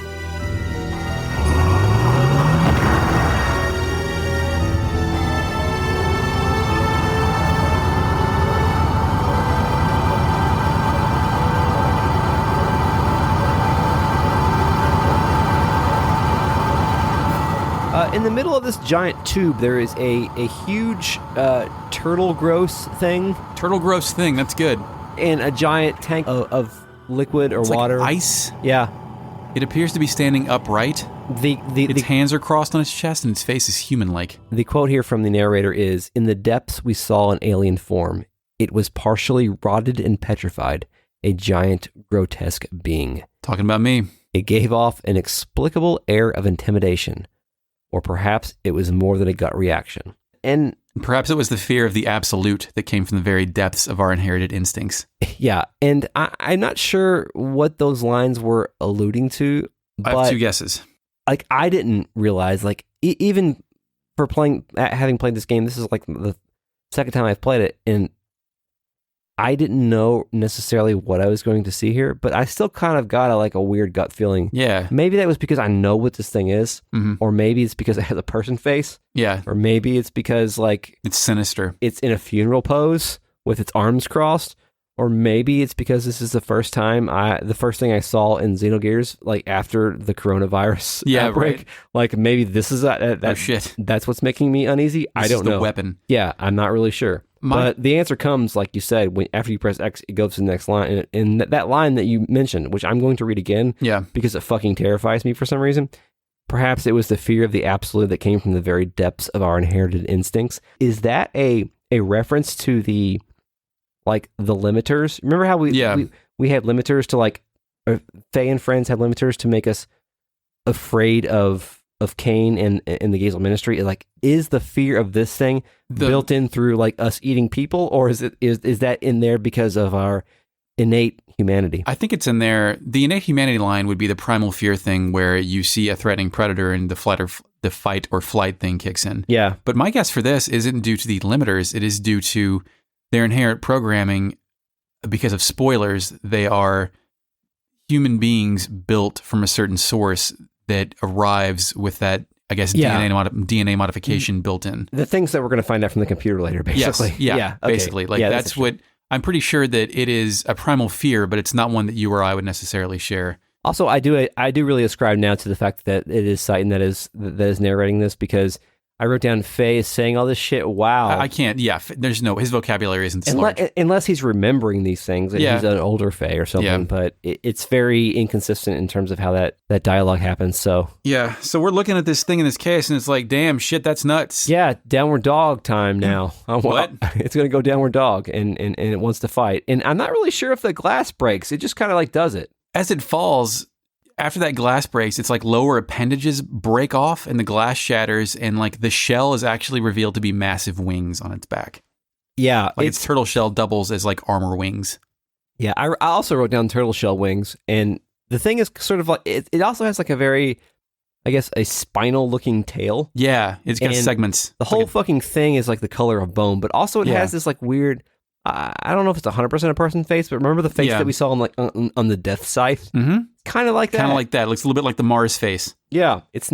In the middle of this giant tube, there is a huge turtle growth thing. Turtle growth thing, that's good. And a giant tank of liquid or water. Like ice? Yeah. It appears to be standing upright. Its hands are crossed on its chest and its face is human-like. The quote here from the narrator is, "In the depths we saw an alien form. It was partially rotted and petrified, a giant grotesque being." Talking about me. It gave off an inexplicable air of intimidation. Or perhaps it was more than a gut reaction. And perhaps it was the fear of the absolute that came from the very depths of our inherited instincts. Yeah, and I'm not sure what those lines were alluding to. But I have 2 guesses. Like, I didn't realize, like, even for having played this game, this is like the second time I've played it, and I didn't know necessarily what I was going to see here, but I still kind of got a weird gut feeling. Yeah. Maybe that was because I know what this thing is, or maybe it's because it has a person face. Yeah. Or maybe it's because, like... it's sinister. It's in a funeral pose with its arms crossed, Or maybe it's because this is the first thing I saw in Xenogears, like after the coronavirus outbreak. Right. Like maybe this is Oh shit! that's what's making me uneasy. I don't know. The weapon. Yeah, I'm not really sure. But the answer comes, like you said, when after you press X, it goes to the next line. And that line that you mentioned, which I'm going to read again, because it fucking terrifies me for some reason. Perhaps it was the fear of the absolute that came from the very depths of our inherited instincts. Is that a reference to the limiters? Remember how we had limiters to like, Faye and friends had limiters to make us afraid of Cain and the Gazel ministry? Like, is the fear of this thing built in through like us eating people, or is that in there because of our innate humanity? I think it's in there. The innate humanity line would be the primal fear thing, where you see a threatening predator and the fight or flight thing kicks in. Yeah. But my guess for this isn't due to the limiters. It is due to their inherent programming. Because of spoilers, they are human beings built from a certain source that arrives with that, I guess, DNA modification built in. The things that we're going to find out from the computer later, basically. Yes, yeah, okay. Basically. Like that's what, I'm pretty sure that it is a primal fear, but it's not one that you or I would necessarily share. Also, I do really ascribe now to the fact that it is Citan that is narrating this, because I wrote down Faye is saying all this shit. Wow. I can't. Yeah. There's his vocabulary isn't so large. Unless he's remembering these things and he's an older Faye or something. Yeah. But it's very inconsistent in terms of how that dialogue happens. So yeah. So we're looking at this thing in this case and it's like, damn shit, that's nuts. Yeah. Downward dog time now. What? It's going to go downward dog and it wants to fight. And I'm not really sure if the glass breaks. It just kind of like does it. As it falls, after that glass breaks, it's like lower appendages break off and the glass shatters and like the shell is actually revealed to be massive wings on its back. Yeah. Like its turtle shell doubles as like armor wings. Yeah. I also wrote down turtle shell wings, and the thing is sort of like, it also has like a very, I guess, a spinal looking tail. Yeah. It's got segments. The whole fucking thing is like the color of bone, but also it has this like weird, I don't know if it's 100% a person face, but remember the face that we saw on like on the death scythe? Mm-hmm. Kind of like that. Kind of like that. It looks a little bit like the Mars face. Yeah. It's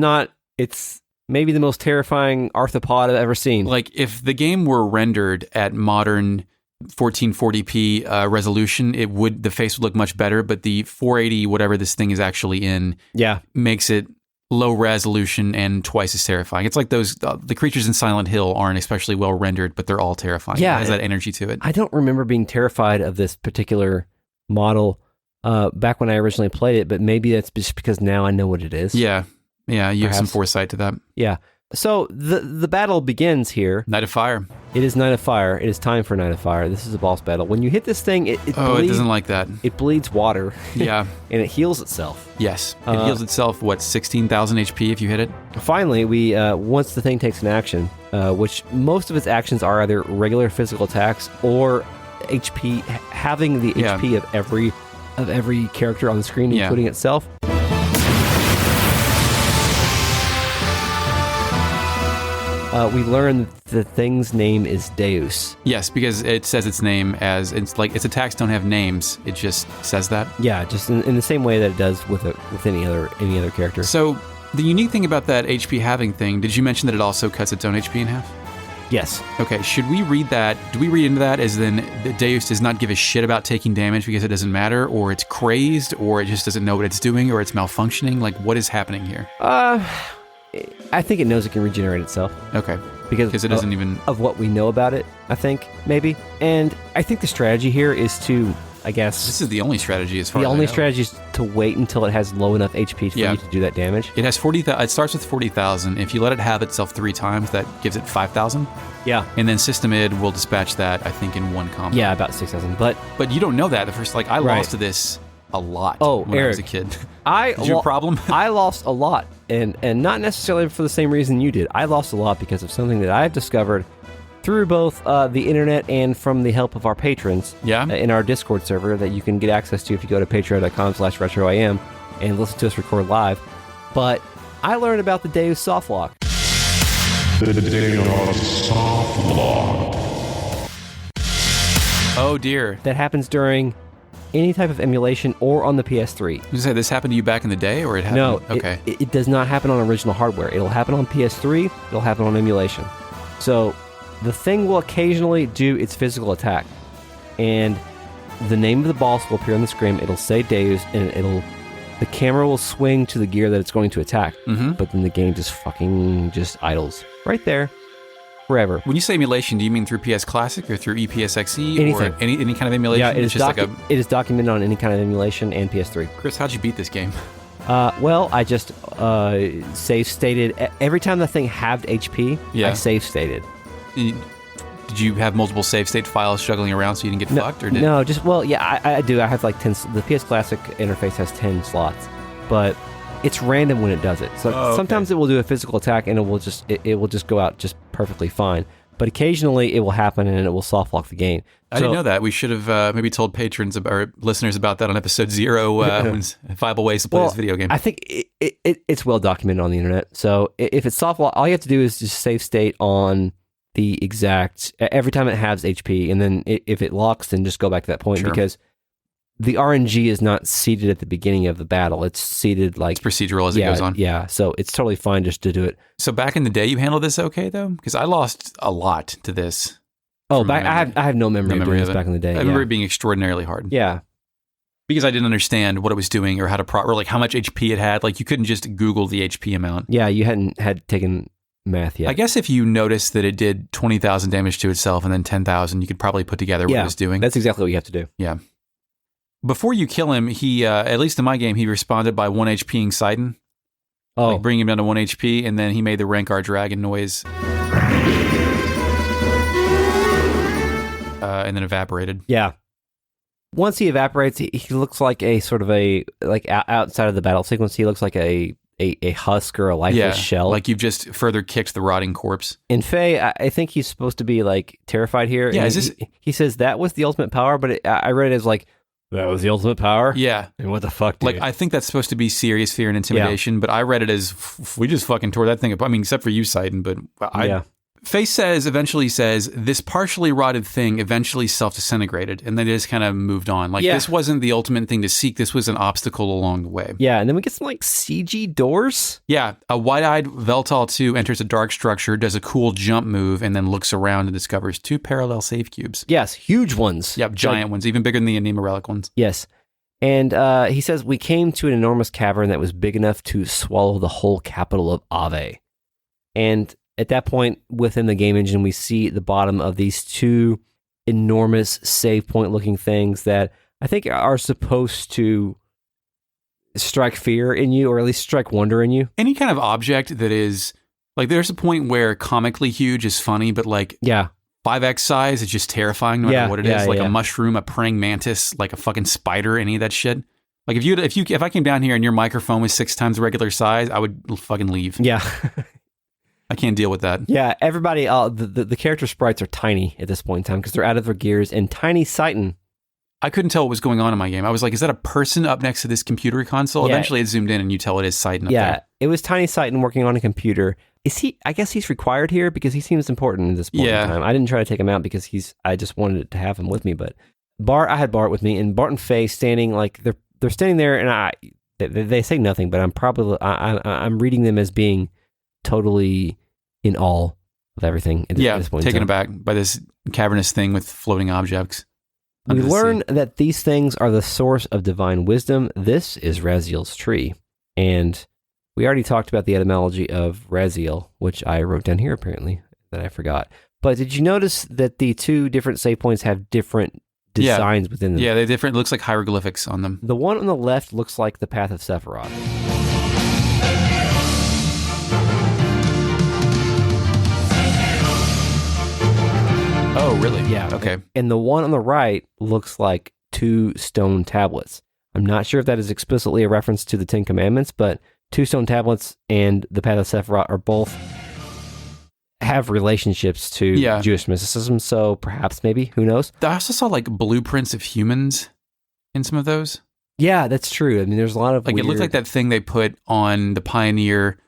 maybe the most terrifying arthropod I've ever seen. Like if the game were rendered at modern 1440p resolution, the face would look much better, but the 480 whatever this thing is actually in makes it low resolution and twice as terrifying. It's like those the creatures in Silent Hill aren't especially well rendered, but they're all terrifying. Yeah, it has that energy to it. I don't remember being terrified of this particular model back when I originally played it, but maybe that's just because now I know what it is. Yeah, you have some foresight to that. Yeah. So the battle begins here. Night of Fire. It is Night of Fire. It is time for Night of Fire. This is a boss battle. When you hit this thing, it bleeds, it doesn't like that. It bleeds water. Yeah. And it heals itself. Yes. It heals itself, 16,000 HP if you hit it? Finally, we once the thing takes an action, which most of its actions are either regular physical attacks or HP, having the HP of every character on the screen, including itself. We learn the thing's name is Deus. Yes, because it says its name as its attacks don't have names. It just says that. Yeah, just in the same way that it does with any other character. So the unique thing about that HP halving thing, did you mention that it also cuts its own HP in half? Yes. Okay, should we read that? Do we read into that as then the Deus does not give a shit about taking damage because it doesn't matter, or it's crazed, or it just doesn't know what it's doing, or it's malfunctioning? Like, what is happening here? I think it knows it can regenerate itself. Okay. Because it doesn't even... Of what we know about it, I think, maybe. And I think the strategy here is to, I guess... This is the only strategy as far as I know. The only strategy is to wait until it has low enough HP for you to do that damage. It has 40,000. It starts with 40,000. If you let it have itself 3 times, that gives it 5,000. Yeah. And then System Id will dispatch that, I think, in one combo. Yeah, about 6,000. But you don't know that. The first, I lost to this a lot when I was a kid. Did you have a problem? I lost a lot, and not necessarily for the same reason you did. I lost a lot because of something that I've discovered through both the internet and from the help of our patrons in our Discord server that you can get access to if you go to patreon.com/retroam and listen to us record live. But I learned about the Deus softlock. The Deus softlock. Oh dear. That happens during any type of emulation or on the PS3. I was gonna say, this happened to you back in the day, or it happened? No, okay. It does not happen on original hardware. It'll happen on PS3. It'll happen on emulation. So the thing will occasionally do its physical attack, and the name of the boss will appear on the screen. It'll say Deus, and the camera will swing to the gear that it's going to attack. Mm-hmm. But then the game just idles right there, forever. When you say emulation, do you mean through PS Classic or through EPSXE Anything. or any kind of emulation? Yeah, It's just it is documented on any kind of emulation and PS3. Chris, how'd you beat this game? Well, I just save stated every time the thing halved HP. I save stated. Did you have multiple save state files juggling around so you didn't get fucked? Or No, just, well, yeah, I do. I have like 10, the PS Classic interface has 10 slots, but it's random when it does it. So sometimes it will do a physical attack and it will just go out just perfectly fine. But occasionally it will happen and it will soft lock the game. I didn't know that. We should have maybe told patrons or listeners about that on episode 0, viable ways to play this video game. I think it's well documented on the internet. So if it's soft lock, all you have to do is just save state on the exact, every time it halves HP, and then if it locks, then just go back to that point, because the RNG is not seated at the beginning of the battle. It's seated like... It's procedural as it goes on. Yeah, so it's totally fine just to do it. So back in the day, you handled this okay, though? Because I lost a lot to this. Oh, I have no memory of doing this back in the day. I remember it being extraordinarily hard. Yeah. Because I didn't understand what it was doing or how to or like how much HP it had. Like you couldn't just Google the HP amount. Yeah, you had taken math yet. I guess if you noticed that it did 20,000 damage to itself and then 10,000, you could probably put together what it was doing. That's exactly what you have to do. Yeah. Before you kill him, he, at least in my game, he responded by 1 HPing Sidon. Oh. Like bringing him down to 1 HP, and then he made the Rankar Dragon noise. And then evaporated. Yeah. Once he evaporates, he looks like a sort of outside of the battle sequence, he looks like a husk or a lifeless shell. Like you've just further kicked the rotting corpse. In Faye, I think he's supposed to be like terrified here. Yeah, he says that was the ultimate power, but I read it as like, that was the ultimate power? Yeah. And what the fuck, dude? Like, I think that's supposed to be serious fear and intimidation, but I read it as, we just fucking tore that thing up. I mean, except for you, Sidon, but Face eventually says, this partially rotted thing eventually self-disintegrated, and then it just kind of moved on. Like, this wasn't the ultimate thing to seek. This was an obstacle along the way. Yeah, and then we get some, like, CG doors. Yeah, a wide-eyed Weltall 2 enters a dark structure, does a cool jump move, and then looks around and discovers 2 parallel save cubes. Yes, huge ones. Yep, giant ones, even bigger than the Anima Relic ones. Yes. And he says, we came to an enormous cavern that was big enough to swallow the whole capital of Ave. And at that point, within the game engine, we see the bottom of these 2 enormous save point looking things that I think are supposed to strike fear in you, or at least strike wonder in you. Any kind of object that is, like, there's a point where comically huge is funny, but like 5x size is just terrifying no matter what it is. Like a mushroom, a praying mantis, like a fucking spider, any of that shit. Like if I came down here and your microphone was 6 times the regular size, I would fucking leave. Yeah. I can't deal with that. Yeah, everybody, the character sprites are tiny at this point in time because they're out of their gears, and tiny Sidon. I couldn't tell what was going on in my game. I was like, is that a person up next to this computer console? Yeah. Eventually it zoomed in and you tell it is Sidon up there. Yeah, it was tiny Sidon working on a computer. I guess he's required here because he seems important at this point in time. I didn't try to take him out because I just wanted to have him with me, but I had Bart with me, and Bart and Faye standing, like, they're standing there, and they say nothing, but I'm reading them as being totally in awe of everything at this point. Taken aback by this cavernous thing with floating objects. We learn that these things are the source of divine wisdom. This is Raziel's tree. And we already talked about the etymology of Raziel, which I wrote down here apparently, that I forgot. But did you notice that the 2 different save points have different designs within them? Yeah, they're different. It looks like hieroglyphics on them. The one on the left looks like the Path of Sephiroth. Oh, really? Yeah. Okay. And the one on the right looks like 2 stone tablets. I'm not sure if that is explicitly a reference to the 10 Commandments, but 2 stone tablets and the Path of Sephiroth are both have relationships to Jewish mysticism, so perhaps, maybe, who knows? I also saw like blueprints of humans in some of those. Yeah, that's true. I mean, there's a lot of like, it looked like that thing they put on the Pioneer,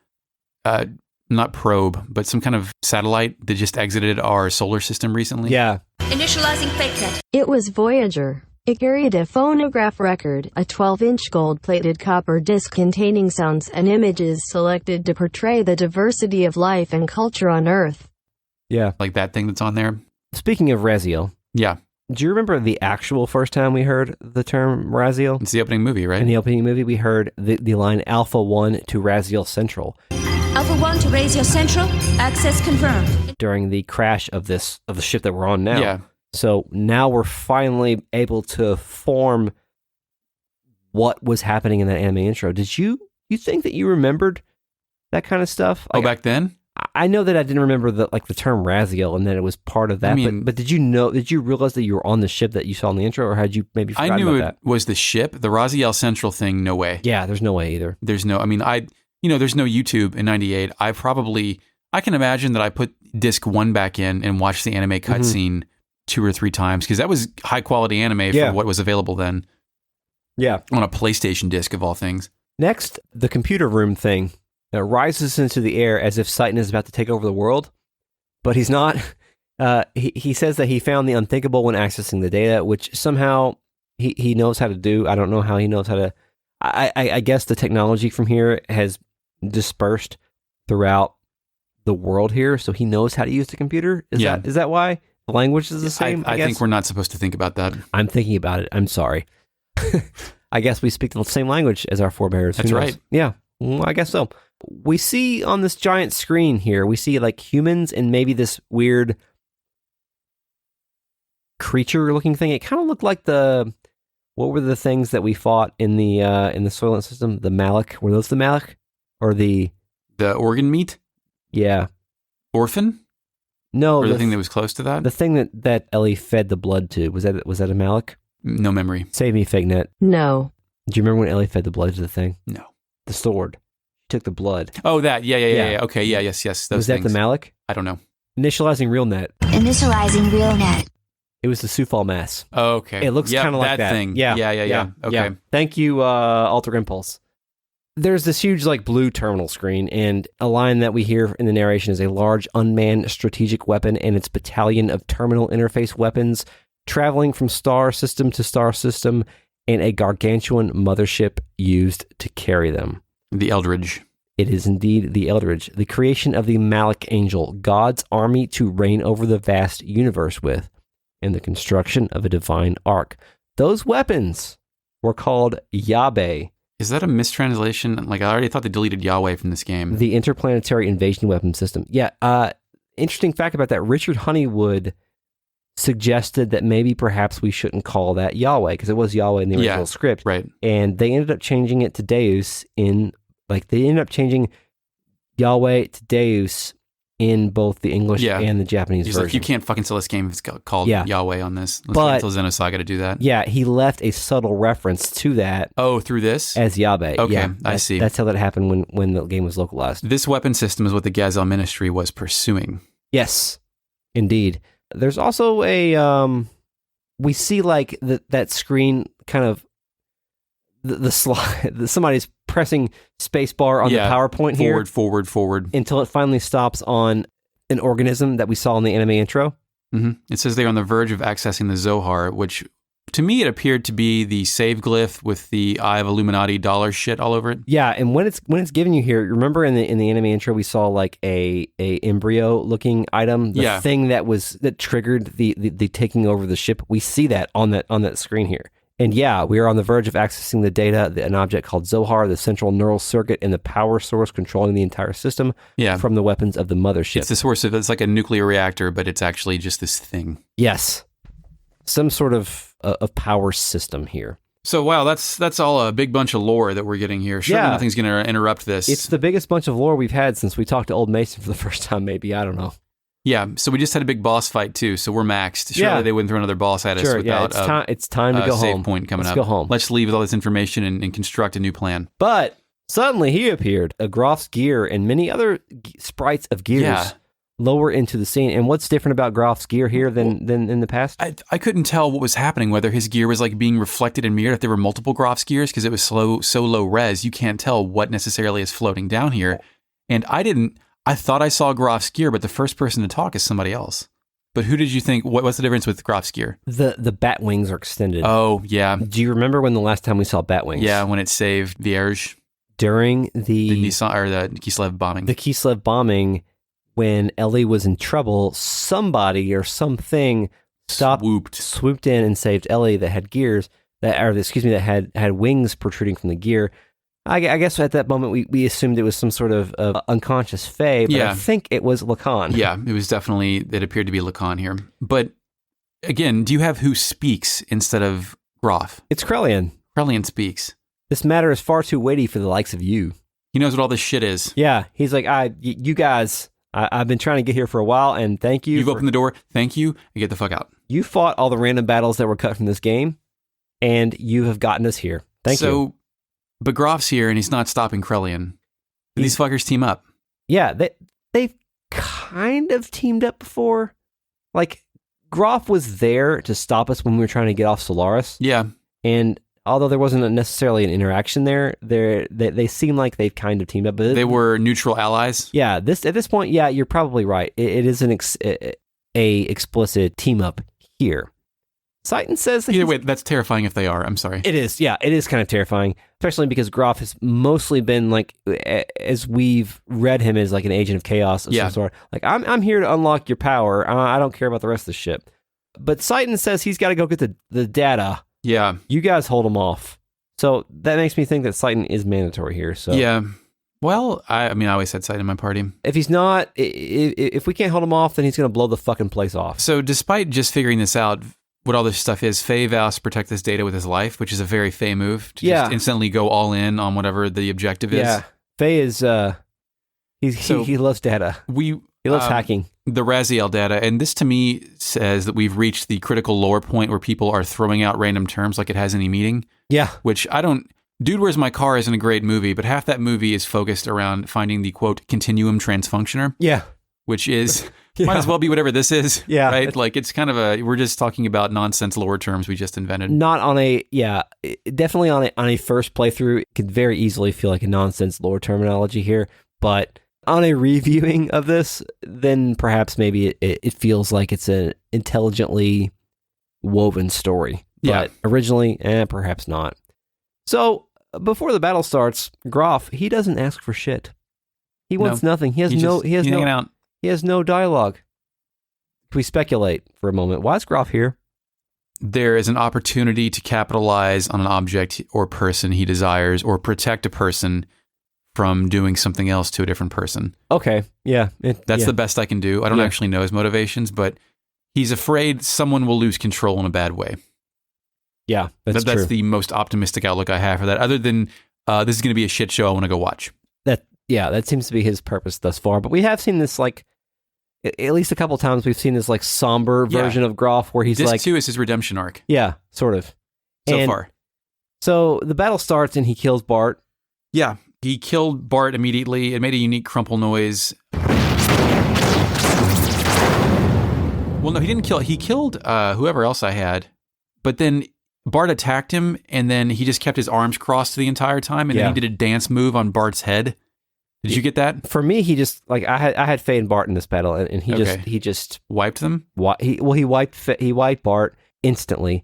not probe, but some kind of satellite that just exited our solar system recently. Yeah. Initializing fake. It was Voyager. It carried a phonograph record, a 12-inch gold-plated copper disc containing sounds and images selected to portray the diversity of life and culture on Earth. Yeah. Like that thing that's on there. Speaking of Raziel. Yeah. Do you remember the actual first time we heard the term Raziel? It's the opening movie, right? In the opening movie, we heard the line Alpha 1 to Raziel Central. Alpha 1 to Raziel Central. Access confirmed. During the crash of the ship that we're on now. Yeah. So now we're finally able to form what was happening in that anime intro. Did you think that you remembered that kind of stuff? Oh, back then? I know that I didn't remember the term Raziel and that it was part of that. I mean, but did you realize that you were on the ship that you saw in the intro, or had you maybe forgotten about that? I knew it was the ship. The Raziel Central thing, no way. Yeah, there's no way either. There's no YouTube in 98. I can imagine that I put disc 1 back in and watched the anime cutscene 2 or 3 times, because that was high quality anime for what was available then. Yeah. On a PlayStation disc of all things. Next, the computer room thing. It rises into the air as if Citan is about to take over the world, but he's not. He says that he found the unthinkable when accessing the data, which somehow he knows how to do. I don't know how he knows how to. I guess the technology from here has dispersed throughout the world here, so he knows how to use the computer. Is that why the language is the same? I think we're not supposed to think about that. I'm thinking about it. I'm sorry. I guess we speak the same language as our forebears. That's right. Yeah, well, I guess so. We see on this giant screen here, we see humans and maybe this weird creature-looking thing. It kind of looked like what were the things that we fought in the Soylent system? The Malik. Were those the Malik? Or the organ meat? Yeah. Orphan? No. Or the thing that was close to that? The thing that Ellie fed the blood to. Was that a Malik? No memory. Save me, Fake Net. No. Do you remember when Ellie fed the blood to the thing? No. The sword. She took the blood. Oh, that. Yeah. Okay, yeah, yes. Those was that things. the Malik? I don't know. Initializing RealNet. Initializing RealNet. It was the Sufal mass. Oh, okay. It looks kind of like that. Thing. Yeah. Okay. Yeah. Thank you, Alter Impulse. There's this huge blue terminal screen, and a line that we hear in the narration is a large unmanned strategic weapon and its battalion of terminal interface weapons traveling from star system to star system, and a gargantuan mothership used to carry them. The Eldridge. It is indeed the Eldridge, the creation of the Malik Angel, God's army to reign over the vast universe with, and the construction of a divine ark. Those weapons were called Yahweh. Is that a mistranslation? I already thought they deleted Yahweh from this game. The Interplanetary Invasion Weapon System. Yeah, interesting fact about that, Richard Honeywood suggested that maybe perhaps we shouldn't call that Yahweh, because it was Yahweh in the original script. Right. And they ended up changing it to Deus they ended up changing Yahweh to Deus in both the English and the Japanese version. You can't fucking sell this game if it's called Yahweh on this. Let's wait until Xenosaga to do that. Yeah, he left a subtle reference to that. Oh, through this? As Yahweh. Okay, yeah, I see. That's how that happened when the game was localized. This weapon system is what the Gazelle Ministry was pursuing. Yes, indeed. There's also we see that screen kind of, the slide, somebody's pressing spacebar on the PowerPoint here. Forward. Until it finally stops on an organism that we saw in the anime intro. Mm-hmm. It says they're on the verge of accessing the Zohar, which to me it appeared to be the save glyph with the Eye of Illuminati dollar shit all over it. Yeah, and when it's given you here, remember in the anime intro we saw a embryo looking item, the thing that triggered the taking over the ship. We see that on that screen here. And we are on the verge of accessing the data, an object called Zohar, the central neural circuit and the power source controlling the entire system from the weapons of the mothership. It's the source of it's like a nuclear reactor, but it's actually just this thing. Yes. Some sort of power system here. So, wow, that's all a big bunch of lore that we're getting here. Surely nothing's going to interrupt this. It's the biggest bunch of lore we've had since we talked to Old Mason for the first time, maybe. I don't know. Yeah, so we just had a big boss fight too, so we're maxed. Surely they wouldn't throw another boss at us without it's time to go home. Save point coming up. Let's go home. Let's leave with all this information and construct a new plan. But suddenly he appeared, a Groff's gear and many other sprites of gears lower into the scene. And what's different about Groff's gear here than in the past? I couldn't tell what was happening, whether his gear was being reflected and mirrored, if there were multiple Groff's gears, because it was so low res, you can't tell what necessarily is floating down here. And I thought I saw Groff's gear, but the first person to talk is somebody else. But who did you think? What's the difference with Groff's gear? The bat wings are extended. Oh, yeah. Do you remember when the last time we saw bat wings? Yeah, when it saved Vierge. During the Nissan, or the Kislev bombing. The Kislev bombing, when Ellie was in trouble, somebody or something swooped in and saved Ellie that had gears, that had wings protruding from the gear. I guess at that moment we assumed it was some sort of unconscious fae, but I think it was Lacan. Yeah, it appeared to be Lacan here. But again, do you have who speaks instead of Groff? It's Krellian. Krellian speaks. This matter is far too weighty for the likes of you. He knows what all this shit is. Yeah, he's like, you guys, I've been trying to get here for a while, and thank you. You've opened the door, thank you, and get the fuck out. You fought all the random battles that were cut from this game, and you have gotten us here. Thank you. But Groff's here, and he's not stopping Krellian. These fuckers team up. Yeah, they've kind of teamed up before. Like, Groff was there to stop us when we were trying to get off Solaris. Yeah. And although there wasn't necessarily an interaction there, they seem like they've kind of teamed up. But they were neutral allies? Yeah, at this point, yeah, you're probably right. It is an explicit team up here. Citan says that either way, that's terrifying if they are. I'm sorry. It is, yeah. It is kind of terrifying, especially because Groff has mostly been like, as we've read him as like an agent of chaos of some sort. Like, I'm here to unlock your power. I don't care about the rest of the shit. But Citan says he's got to go get the data. Yeah. You guys hold him off. So that makes me think that Citan is mandatory here. So yeah. Well, I always had Citan in my party. If he's not, if we can't hold him off, then he's going to blow the fucking place off. So despite just figuring this out, what all this stuff is, Faye vows to prprotect this data with his life, which is a very Faye move to just instantly go all in on whatever the objective is. Yeah, Faye is he loves data. He loves hacking. The Raziel data, and this to me says that we've reached the critical lore point where people are throwing out random terms like it has any meaning. Yeah, which I don't. Dude, Where's My Car isn't a great movie, but half that movie is focused around finding the quote continuum transfunctioner. Yeah, which is. Might as well be whatever this is, right? Like, it's kind of we're just talking about nonsense lore terms we just invented. Not on definitely on a first playthrough, it could very easily feel like a nonsense lore terminology here, but on a reviewing of this, then perhaps maybe it feels like it's an intelligently woven story. But originally, perhaps not. So, before the battle starts, Groff, he doesn't ask for shit. He wants nothing. He's hanging out. He has no dialogue. Can we speculate for a moment? Why is Groff here? There is an opportunity to capitalize on an object or person he desires, or protect a person from doing something else to a different person. Okay, yeah. That's the best I can do. I don't actually know his motivations, but he's afraid someone will lose control in a bad way. Yeah, that's true. That's the most optimistic outlook I have for that, other than this is going to be a shit show I want to go watch. That seems to be his purpose thus far. But we have seen this, like, at least a couple times we've seen this like somber version of Groff where he's this too is his redemption arc. Yeah, sort of. So far. So the battle starts and he kills Bart. Yeah, he killed Bart immediately. It made a unique crumple noise. Well, no, he didn't kill. He killed whoever else I had. But then Bart attacked him and then he just kept his arms crossed the entire time and then he did a dance move on Bart's head. Did you get that? For me, he just like I had Faye and Bart in this battle, and he just wiped them. He wiped Bart instantly,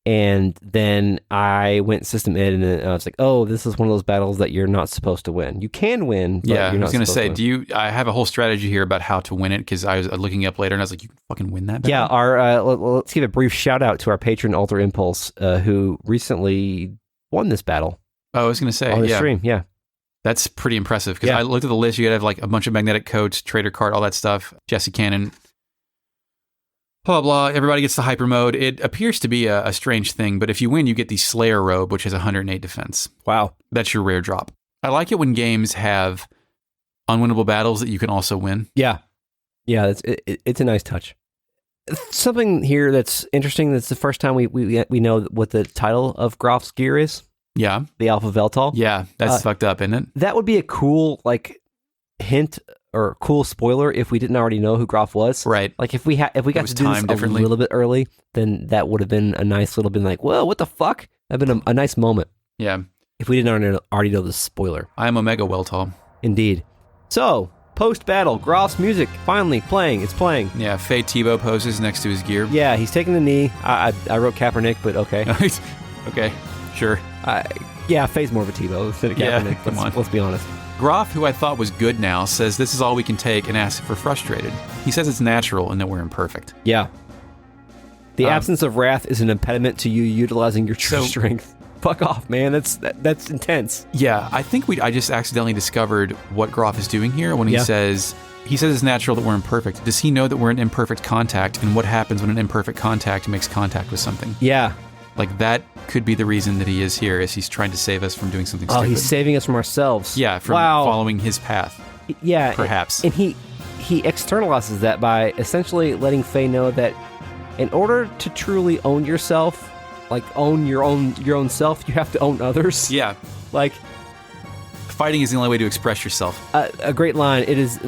and then I went system ed, and then I was like, oh, this is one of those battles that you're not supposed to win. You can win, but you're not. I was going to say, I have a whole strategy here about how to win it because I was looking up later, and I was like, you can fucking win that battle? Yeah. Let's give a brief shout out to our patron Alter Impulse, who recently won this battle. Oh, I was going to say on the stream, yeah. That's pretty impressive because I looked at the list. You have like a bunch of magnetic coats, trader card, all that stuff. Jesse Cannon, blah, blah, blah. Everybody gets the hyper mode. It appears to be a strange thing, but if you win, you get the Slayer robe, which has 108 defense. Wow. That's your rare drop. I like it when games have unwinnable battles that you can also win. Yeah. Yeah, it's a nice touch. Something here that's interesting, that's the first time we know what the title of Groff's gear is. Yeah. The Alpha Weltall. Yeah, that's fucked up, isn't it? That would be a cool, like, hint or cool spoiler if we didn't already know who Groff was. Right. Like, if we got to do this a little bit early, then that would have been a nice little bit like, whoa, what the fuck? That'd been a nice moment. Yeah. If we didn't already know the spoiler. I am Omega Weltall. Indeed. So, post-battle, Groff's music finally playing. It's playing. Yeah, Faye Tebow poses next to his gear. Yeah, he's taking the knee. I wrote Kaepernick, but okay. Okay, sure. Yeah, Faye's more of a Tebow than a Kaepernick. Yeah, come on. Let's be honest. Groff, who I thought was good now, says this is all we can take and asks for frustrated. He says it's natural and that we're imperfect. Yeah. The absence of wrath is an impediment to you utilizing your true strength. Fuck off, man. That's intense. Yeah, I think I just accidentally discovered what Groff is doing here when he says it's natural that we're imperfect. Does he know that we're in imperfect contact, and what happens when an imperfect contact makes contact with something? Yeah. Like, that could be the reason that he is here, is he's trying to save us from doing something stupid. Oh, he's saving us from ourselves. Yeah, from following his path. Yeah. Perhaps. And he externalizes that by essentially letting Faye know that in order to truly own yourself, like own your own self, you have to own others. Yeah. Like, fighting is the only way to express yourself. A great line. It is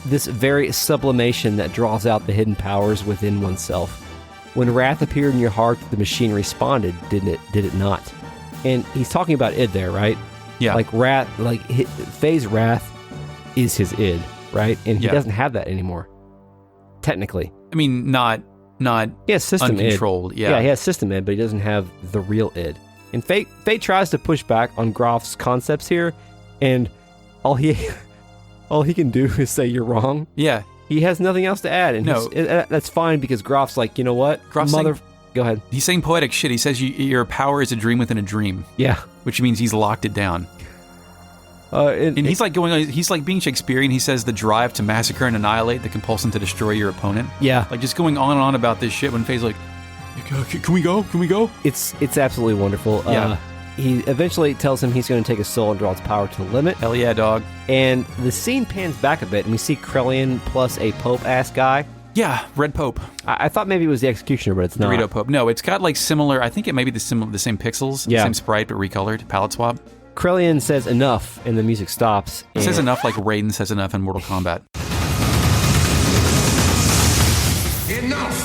this very sublimation that draws out the hidden powers within oneself. When wrath appeared in your heart, the machine responded, did it not? And he's talking about id there, right? Yeah. Like wrath, like Faye's wrath is his id, right? And he doesn't have that anymore. Technically. I mean, not he has system uncontrolled. id. Yeah, he has system id, but he doesn't have the real id. And Faye tries to push back on Groff's concepts here, and all he can do is say you're wrong. Yeah. He has nothing else to add, and no, that's fine because Groff's like, you know what? Go ahead. He's saying poetic shit. He says your power is a dream within a dream. Yeah. Which means he's locked it down. And he's like he's like being Shakespearean. He says the drive to massacre and annihilate, the compulsion to destroy your opponent. Yeah. Like just going on and on about this shit when Faye's like, can we go? Can we go? It's absolutely wonderful. Yeah. He eventually tells him he's going to take his soul and draw its power to the limit. Hell yeah, dog. And the scene pans back a bit, and we see Krellian plus a Pope-ass guy. Yeah, Red Pope. I thought maybe it was the Executioner, but it's not. Dorito Pope. No, it's got like similar, I think it may be the same pixels, same sprite, but recolored, palette swap. Krellian says enough, and the music stops. It says enough like Raiden says enough in Mortal Kombat. Enough!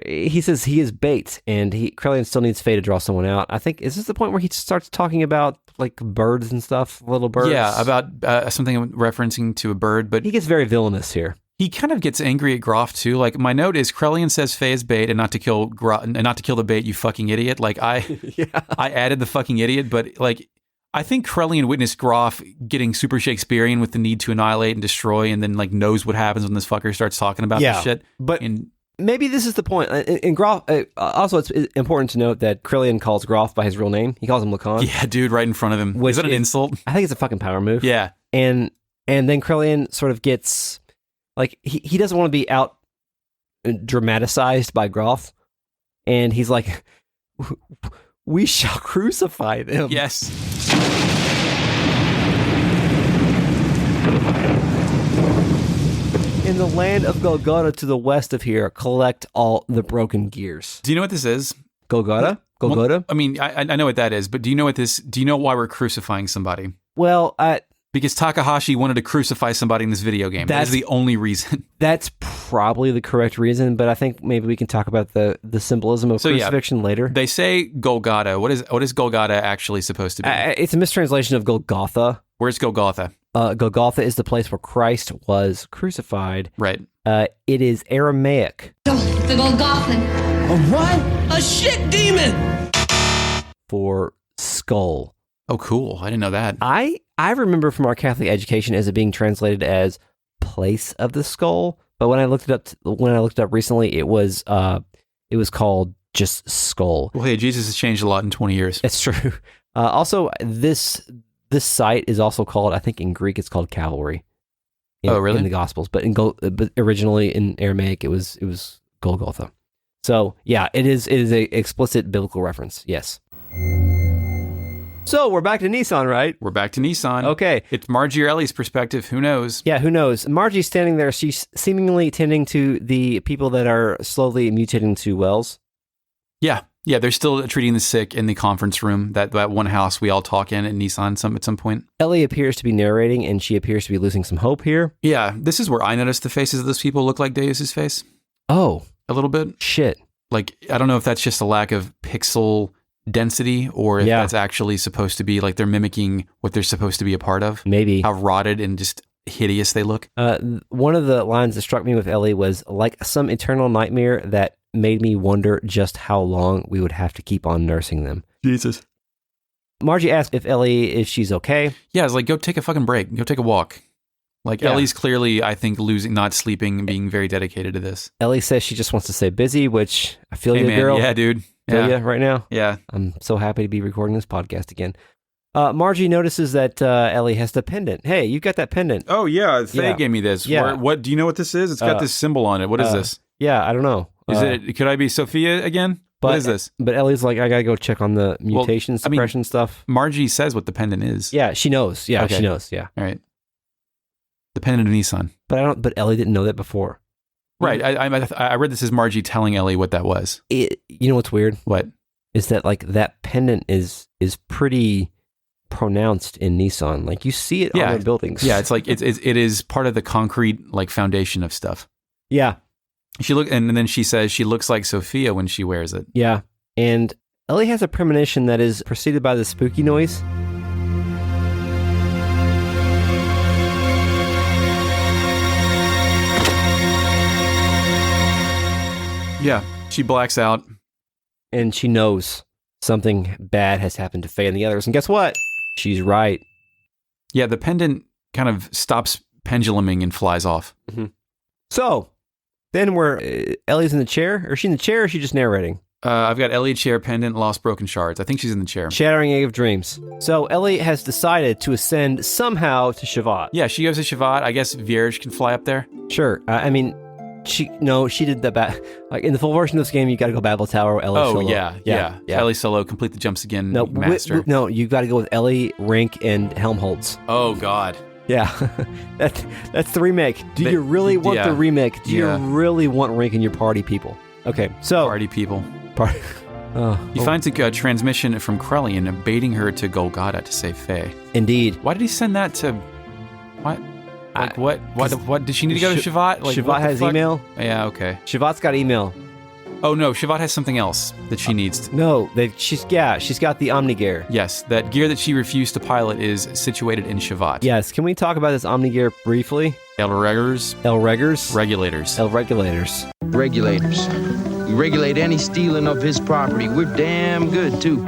He says he is bait, and Krellian still needs Faye to draw someone out. I think, is this the point where he starts talking about like birds and stuff, little birds? Yeah, about something referencing to a bird, but he gets very villainous here. He kind of gets angry at Groff too. Like my note is, Krellian says Faye is bait and not to kill the bait, you fucking idiot. Like I added the fucking idiot, but like I think Krellian witnessed Groff getting super Shakespearean with the need to annihilate and destroy, and then like knows what happens when this fucker starts talking about this shit. But maybe this is the point. In Groff, also it's important to note that Krellian calls Groff by his real name. He calls him Lacan. Yeah, dude, right in front of him. Is that an insult? I think it's a fucking power move. Yeah. And then Krellian sort of gets, like, he doesn't want to be out dramatized by Groff. And he's like, we shall crucify them. Yes. In the land of Golgotha to the west of here, collect all the broken gears. Do you know what this is? Golgotha? Well, I mean, I know what that is, but do you know why we're crucifying somebody? Well, because Takahashi wanted to crucify somebody in this video game. That is the only reason. That's probably the correct reason, but I think maybe we can talk about the symbolism of crucifixion later. They say Golgotha. What is Golgotha actually supposed to be? It's a mistranslation of Golgotha. Where's Golgotha? Golgotha is the place where Christ was crucified. Right. It is Aramaic. The Golgothan. A what? A shit demon! For skull. Oh, cool. I didn't know that. I remember from our Catholic education as it being translated as place of the skull, but when I looked it up recently, it was called just skull. Well, hey, Jesus has changed a lot in 20 years. It's true. Also, this site is also called, I think in Greek, it's called Calvary. Really? In the Gospels, but but originally in Aramaic, it was Golgotha. So yeah, it is a explicit biblical reference. Yes. So we're back to Nissan, right? We're back to Nissan. Okay. It's Margie or Ellie's perspective. Who knows? Yeah, who knows? Margie's standing there. She's seemingly tending to the people that are slowly mutating to Wells. Yeah. Yeah, they're still treating the sick in the conference room, that one house we all talk in at Nissan at some point. Ellie appears to be narrating, and she appears to be losing some hope here. Yeah, this is where I noticed the faces of those people look like Deus's face. Oh. A little bit. Shit. Like, I don't know if that's just a lack of pixel density or if that's actually supposed to be like they're mimicking what they're supposed to be a part of. Maybe. How rotted and just hideous they look. One of the lines that struck me with Ellie was like some eternal nightmare that made me wonder just how long we would have to keep on nursing them. Jesus. Margie asked if she's okay. Yeah, it's like, go take a fucking break. Go take a walk. Like Yeah. Ellie's clearly, I think, not sleeping, being very dedicated to this. Ellie says she just wants to stay busy, which I feel Hey, you, man. girl. Yeah, dude. Feel Yeah. you right now. Yeah. I'm so happy to be recording this podcast again. Margie notices that Ellie has the pendant. Hey, you got that pendant. Oh, yeah. Faye Yeah. gave me this. Yeah. What do you know what this is? It's got this symbol on it. What is this? Yeah, I don't know. Could I be Sophia again? What is this? But Ellie's like, I gotta go check on the mutation suppression stuff. Margie says what the pendant is. Yeah, she knows. Yeah, Okay. she knows. Yeah. All right. The pendant of Nissan. But Ellie didn't know that before. Right. I read this as Margie telling Ellie what that was. You know what's weird? What? Is that like that pendant is pretty pronounced in Nissan. Like you see it on their buildings. Yeah, it's like it is part of the concrete like foundation of stuff. Yeah. And then she says she looks like Sophia when she wears it. Yeah. And Ellie has a premonition that is preceded by the spooky noise. Yeah. She blacks out. And she knows something bad has happened to Faye and the others. And guess what? She's right. Yeah, the pendant kind of stops penduluming and flies off. Mm-hmm. So, then Ellie's in the chair. Or is she in the chair or is she just narrating? I've got Ellie chair, pendant, lost broken shards. I think she's in the chair. Shattering Egg of Dreams. So, Ellie has decided to ascend somehow to Shavat. Yeah, she goes to Shavat. I guess Vierge can fly up there. Sure. She did the like in the full version of this game. You got to go Babel Tower. Ellie Solo. Yeah. Ellie Solo, complete the jumps again. No, master. You got to go with Ellie, Rink, and Helmholtz. Oh God. Yeah, that's the remake. Do you really want the remake? Do you really want Rink and your party people? Okay, so party people. He finds a transmission from Krellian baiting her to Golgotha to save Faye. Indeed. Why did he send that to? What? Like what? Did she need to go to Shavat? Like, Shavat has email. Yeah, okay. Shavat's got email. Oh no, Shavat has something else that she needs. No, she's got the Omni gear. Yes, that gear that she refused to pilot is situated in Shavat. Yes, can we talk about this Omni gear briefly? El Regulators. Regulators. We regulate any stealing of his property. We're damn good too.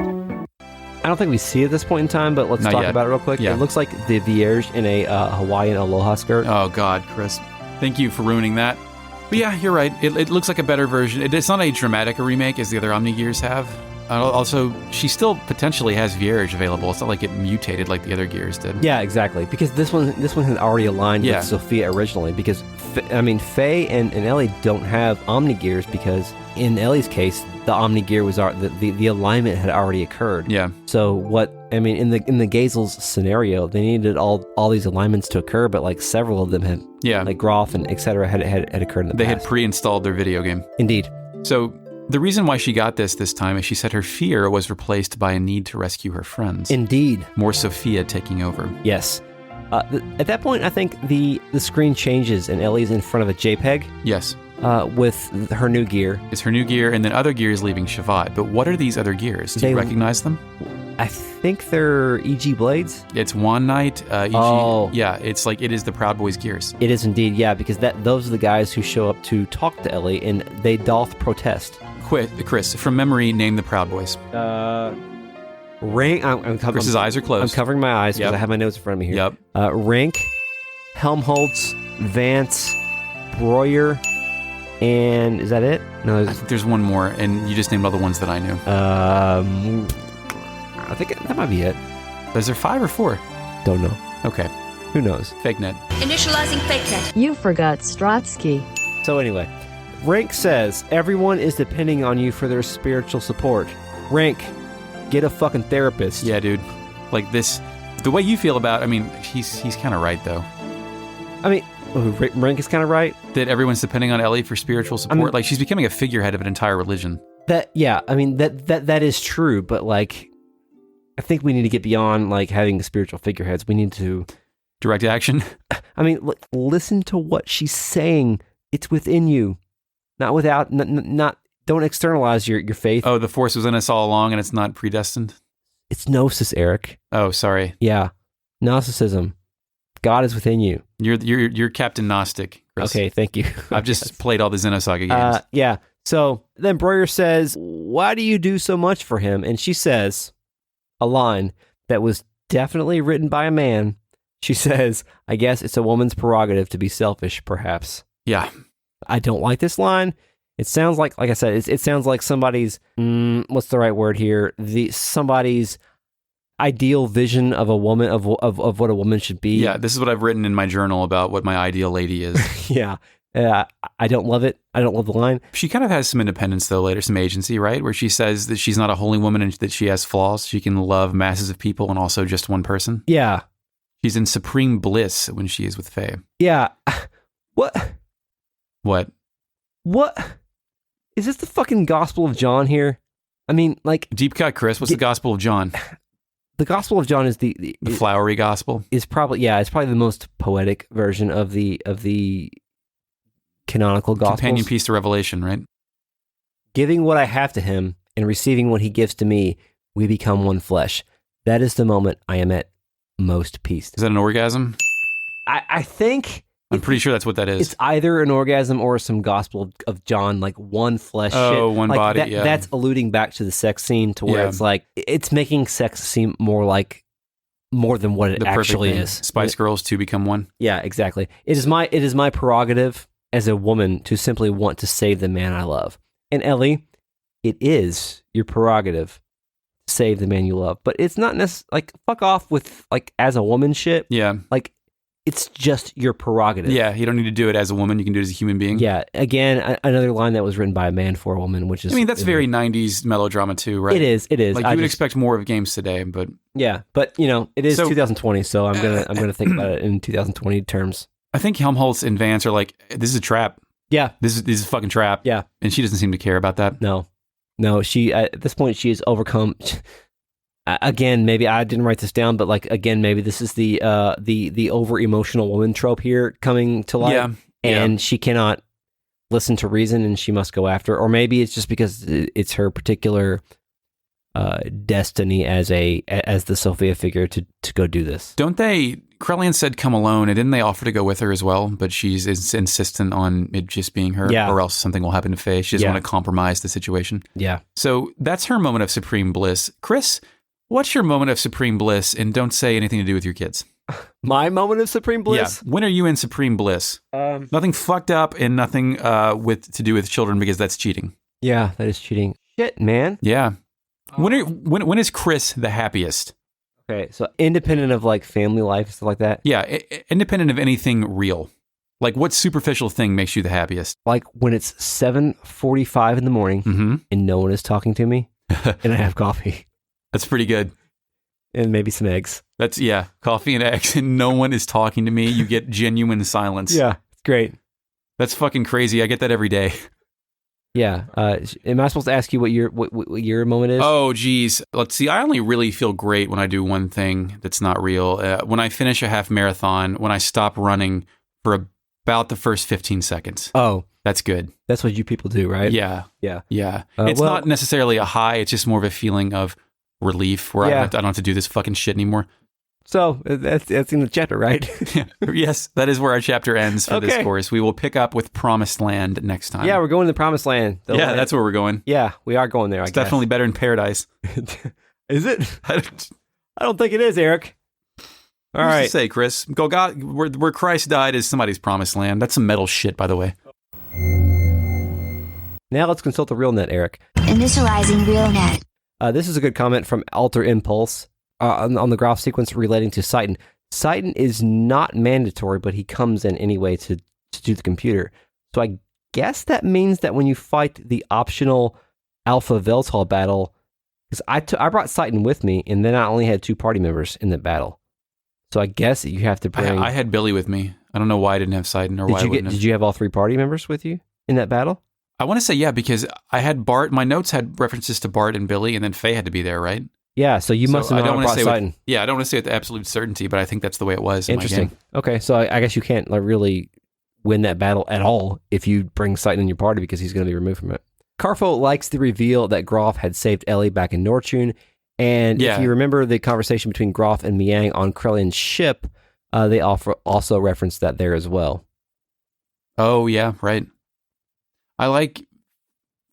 I don't think we see it at this point in time, but let's talk about it real quick. Yeah. It looks like the Vierge in a Hawaiian aloha skirt. Oh, God, Chris. Thank you for ruining that. But yeah, you're right. It looks like a better version. It's not a dramatic remake as the other Omni Gears have. Also, she still potentially has Vierge available. It's not like it mutated like the other gears did. Yeah, exactly. Because this one had already aligned with Sophia originally. Because, Faye and Ellie don't have Omni Gears because in Ellie's case, the Omni Gear was the alignment had already occurred. Yeah. So in the Gazel's scenario, they needed all these alignments to occur, but like several of them had, like Groff and etc. had occurred in the past. They had pre-installed their video game. Indeed. So the reason why she got this time is she said her fear was replaced by a need to rescue her friends. Indeed. More Sophia taking over. Yes. At that point, I think the screen changes and Ellie's in front of a JPEG. Yes. With her new gear. It's her new gear, and then other gears leaving Shavat. But what are these other gears? Do you recognize them? I think they're EG blades. It's One Knight, EG. Oh. Yeah, it's like it is the Proud Boys gears. It is indeed, yeah, because those are the guys who show up to talk to Ellie, and they doth protest. Chris, from memory, name the Proud Boys. Rank. Chris's eyes are closed. I'm covering my eyes because I have my notes in front of me here. Yep. Rank, Helmholtz, Vance, Breuer, and is that it? No, I think there's one more, and you just named all the ones that I knew. I think that might be it. Is there 5 or 4? Don't know. Okay. Who knows? Fake net. Initializing fake net. You forgot Strotsky. So anyway, Rank says, everyone is depending on you for their spiritual support. Rank, get a fucking therapist. Yeah, dude. Like this, the way you feel about, he's kind of right, though. Rank is kind of right. That everyone's depending on Ellie for spiritual support. Like, she's becoming a figurehead of an entire religion. That is true, but like, I think we need to get beyond like having spiritual figureheads. We need to direct action. Listen to what she's saying. It's within you, not without. Not don't externalize your faith. Oh, the Force was in us all along, and it's not predestined. It's gnosis, Eric. Oh, sorry. Yeah, Gnosticism. God is within you. You're Captain Gnostic, Chris. Okay, thank you. I've just played all the Xenosaga games. Yeah. So then Breuer says, "Why do you do so much for him?" And she says, a line that was definitely written by a man. She says, I guess it's a woman's prerogative to be selfish, perhaps. Yeah. I don't like this line. It sounds like I said, it sounds like somebody's, what's the right word here? Somebody's ideal vision of a woman, of what a woman should be. Yeah, this is what I've written in my journal about what my ideal lady is. Yeah. I don't love it. I don't love the line. She kind of has some independence, though, later, some agency, right? Where she says that she's not a holy woman and that she has flaws. She can love masses of people and also just one person. Yeah. She's in supreme bliss when she is with Faye. Yeah. What? Is this the fucking Gospel of John here? I mean, like... Deep cut, Chris. What's the Gospel of John? The Gospel of John is the flowery gospel? It's probably the most poetic version of the canonical Gospels. Companion piece to Revelation, right? Giving what I have to him and receiving what he gives to me, we become one flesh. That is the moment I am at most peace. Is that an orgasm? I think... I'm pretty sure that's what that is. It's either an orgasm or some Gospel of John, like one flesh shit. Oh, one body, yeah. That's alluding back to the sex scene to where it's like, it's making sex seem more than what it actually is. Spice Girls to become one. Yeah, exactly. It is my prerogative as a woman to simply want to save the man I love. And Ellie, it is your prerogative to save the man you love. But it's not necessarily, like, fuck off with, like, as a woman shit. Yeah. Like, it's just your prerogative. Yeah, you don't need to do it as a woman. You can do it as a human being. Yeah. Again, another line that was written by a man for a woman, which is... I mean, that's very 90s melodrama too, right? It is. Like, you would expect more of games today, but... Yeah, but, it is 2020, so I'm gonna think about it in 2020 terms. I think Helmholtz and Vance are like, this is a trap. Yeah. This is a fucking trap. Yeah. And she doesn't seem to care about that. No, she, at this point, she is overcome... Again, maybe I didn't write this down, but maybe this is the over emotional woman trope here coming to light, and she cannot listen to reason, and she must go after, or maybe it's just because it's her particular destiny as the Sophia figure to go do this. Don't they? Krellian said, "Come alone," and didn't they offer to go with her as well? But she's insistent on it just being her, or else something will happen to Faye. She doesn't want to compromise the situation. Yeah. So that's her moment of supreme bliss, Chris. What's your moment of supreme bliss? And don't say anything to do with your kids. My moment of supreme bliss? Yeah. When are you in supreme bliss? Nothing fucked up and nothing to do with children, because that's cheating. Yeah, that is cheating. Shit, man. Yeah. When is Chris the happiest? Okay, so independent of like family life and stuff like that? Yeah, independent of anything real. Like, what superficial thing makes you the happiest? Like when it's 7:45 in the morning and no one is talking to me and I have coffee. That's pretty good. And maybe some eggs. That's, coffee and eggs, and no one is talking to me. You get genuine silence. Yeah, it's great. That's fucking crazy. I get that every day. Yeah. Am I supposed to ask you what your moment is? Oh, geez. Let's see. I only really feel great when I do one thing that's not real. When I finish a half marathon, when I stop running for about the first 15 seconds. Oh. That's good. That's what you people do, right? Yeah. Yeah. Yeah. It's not necessarily a high. It's just more of a feeling of relief where I don't have to do this fucking shit anymore. So that's in the chapter, right? Yes, that is where our chapter ends for this course. We will pick up with Promised Land next time. Yeah, we're going to the Promised Land. That's where we're going. Yeah, we are going there, I guess. Definitely better than Paradise. Is it? I don't think it is, Eric. All right. To say, Chris, where Christ died is somebody's Promised Land. That's some metal shit, by the way. Now let's consult the RealNet, Eric. Initializing RealNet. This is a good comment from Alter Impulse on the graph sequence relating to Citan. Citan is not mandatory, but he comes in anyway to do the computer. So I guess that means that when you fight the optional Alpha Weltall battle, because I brought Citan with me, and then I only had 2 party members in that battle. So I guess you have to bring... I had Billy with me. I don't know why I didn't have Citan or why I wouldn't have. Did you have all 3 party members with you in that battle? I want to say, because I had Bart. My notes had references to Bart and Billy, and then Faye had to be there, right? Yeah, so you must have not brought Citan. I don't want to say with absolute certainty, but I think that's the way it was. Interesting. In my game. Okay, so I guess you can't really win that battle at all if you bring Citan in your party, because he's going to be removed from it. Carfo likes the reveal that Groff had saved Ellie back in Nortune, and if you remember the conversation between Groff and Miang on Krellian's ship, they also referenced that there as well. Oh, yeah, right. I like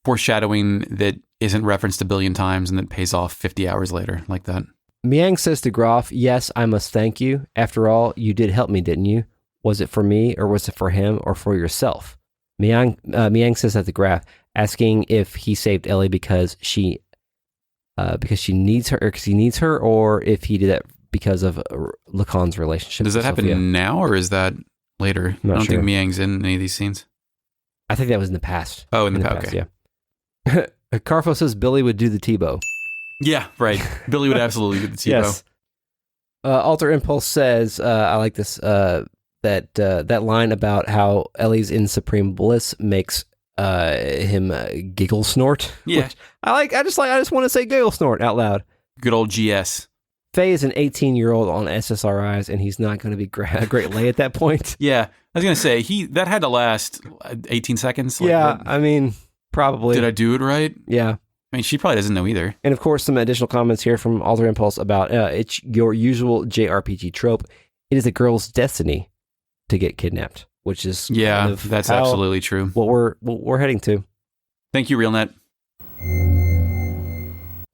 foreshadowing that isn't referenced a billion times and that pays off 50 hours later, like that. Miang says to Groff, yes, I must thank you. After all, you did help me, didn't you? Was it for me, or was it for him, or for yourself? Miang says that to Graf, asking if he saved Ellie because she needs her, or because he needs her, or if he did that because of Lacan's relationship. Does that happen Sophia. now, or is that later? I don't sure. think Miang's in any of these scenes. I think that was in the past. Oh, in the past, okay. Yeah. Carfo says Billy would do the Tebow. Yeah, right. Billy would absolutely do the Tebow. Yes. Alter Impulse says, I like this, that line about how Ellie's in supreme bliss makes him giggle snort. Yeah. Which I just want to say giggle snort out loud. Good old GS. Faye is an 18-year-old on SSRIs, and he's not going to be a great lay at that point. Yeah. I was going to say, that had to last 18 seconds. Like, yeah, I mean, probably. Did I do it right? Yeah. I mean, she probably doesn't know either. And of course, some additional comments here from Alter Impulse about it's your usual JRPG trope. It is a girl's destiny to get kidnapped, which is that's absolutely true. What we're heading to. Thank you, RealNet.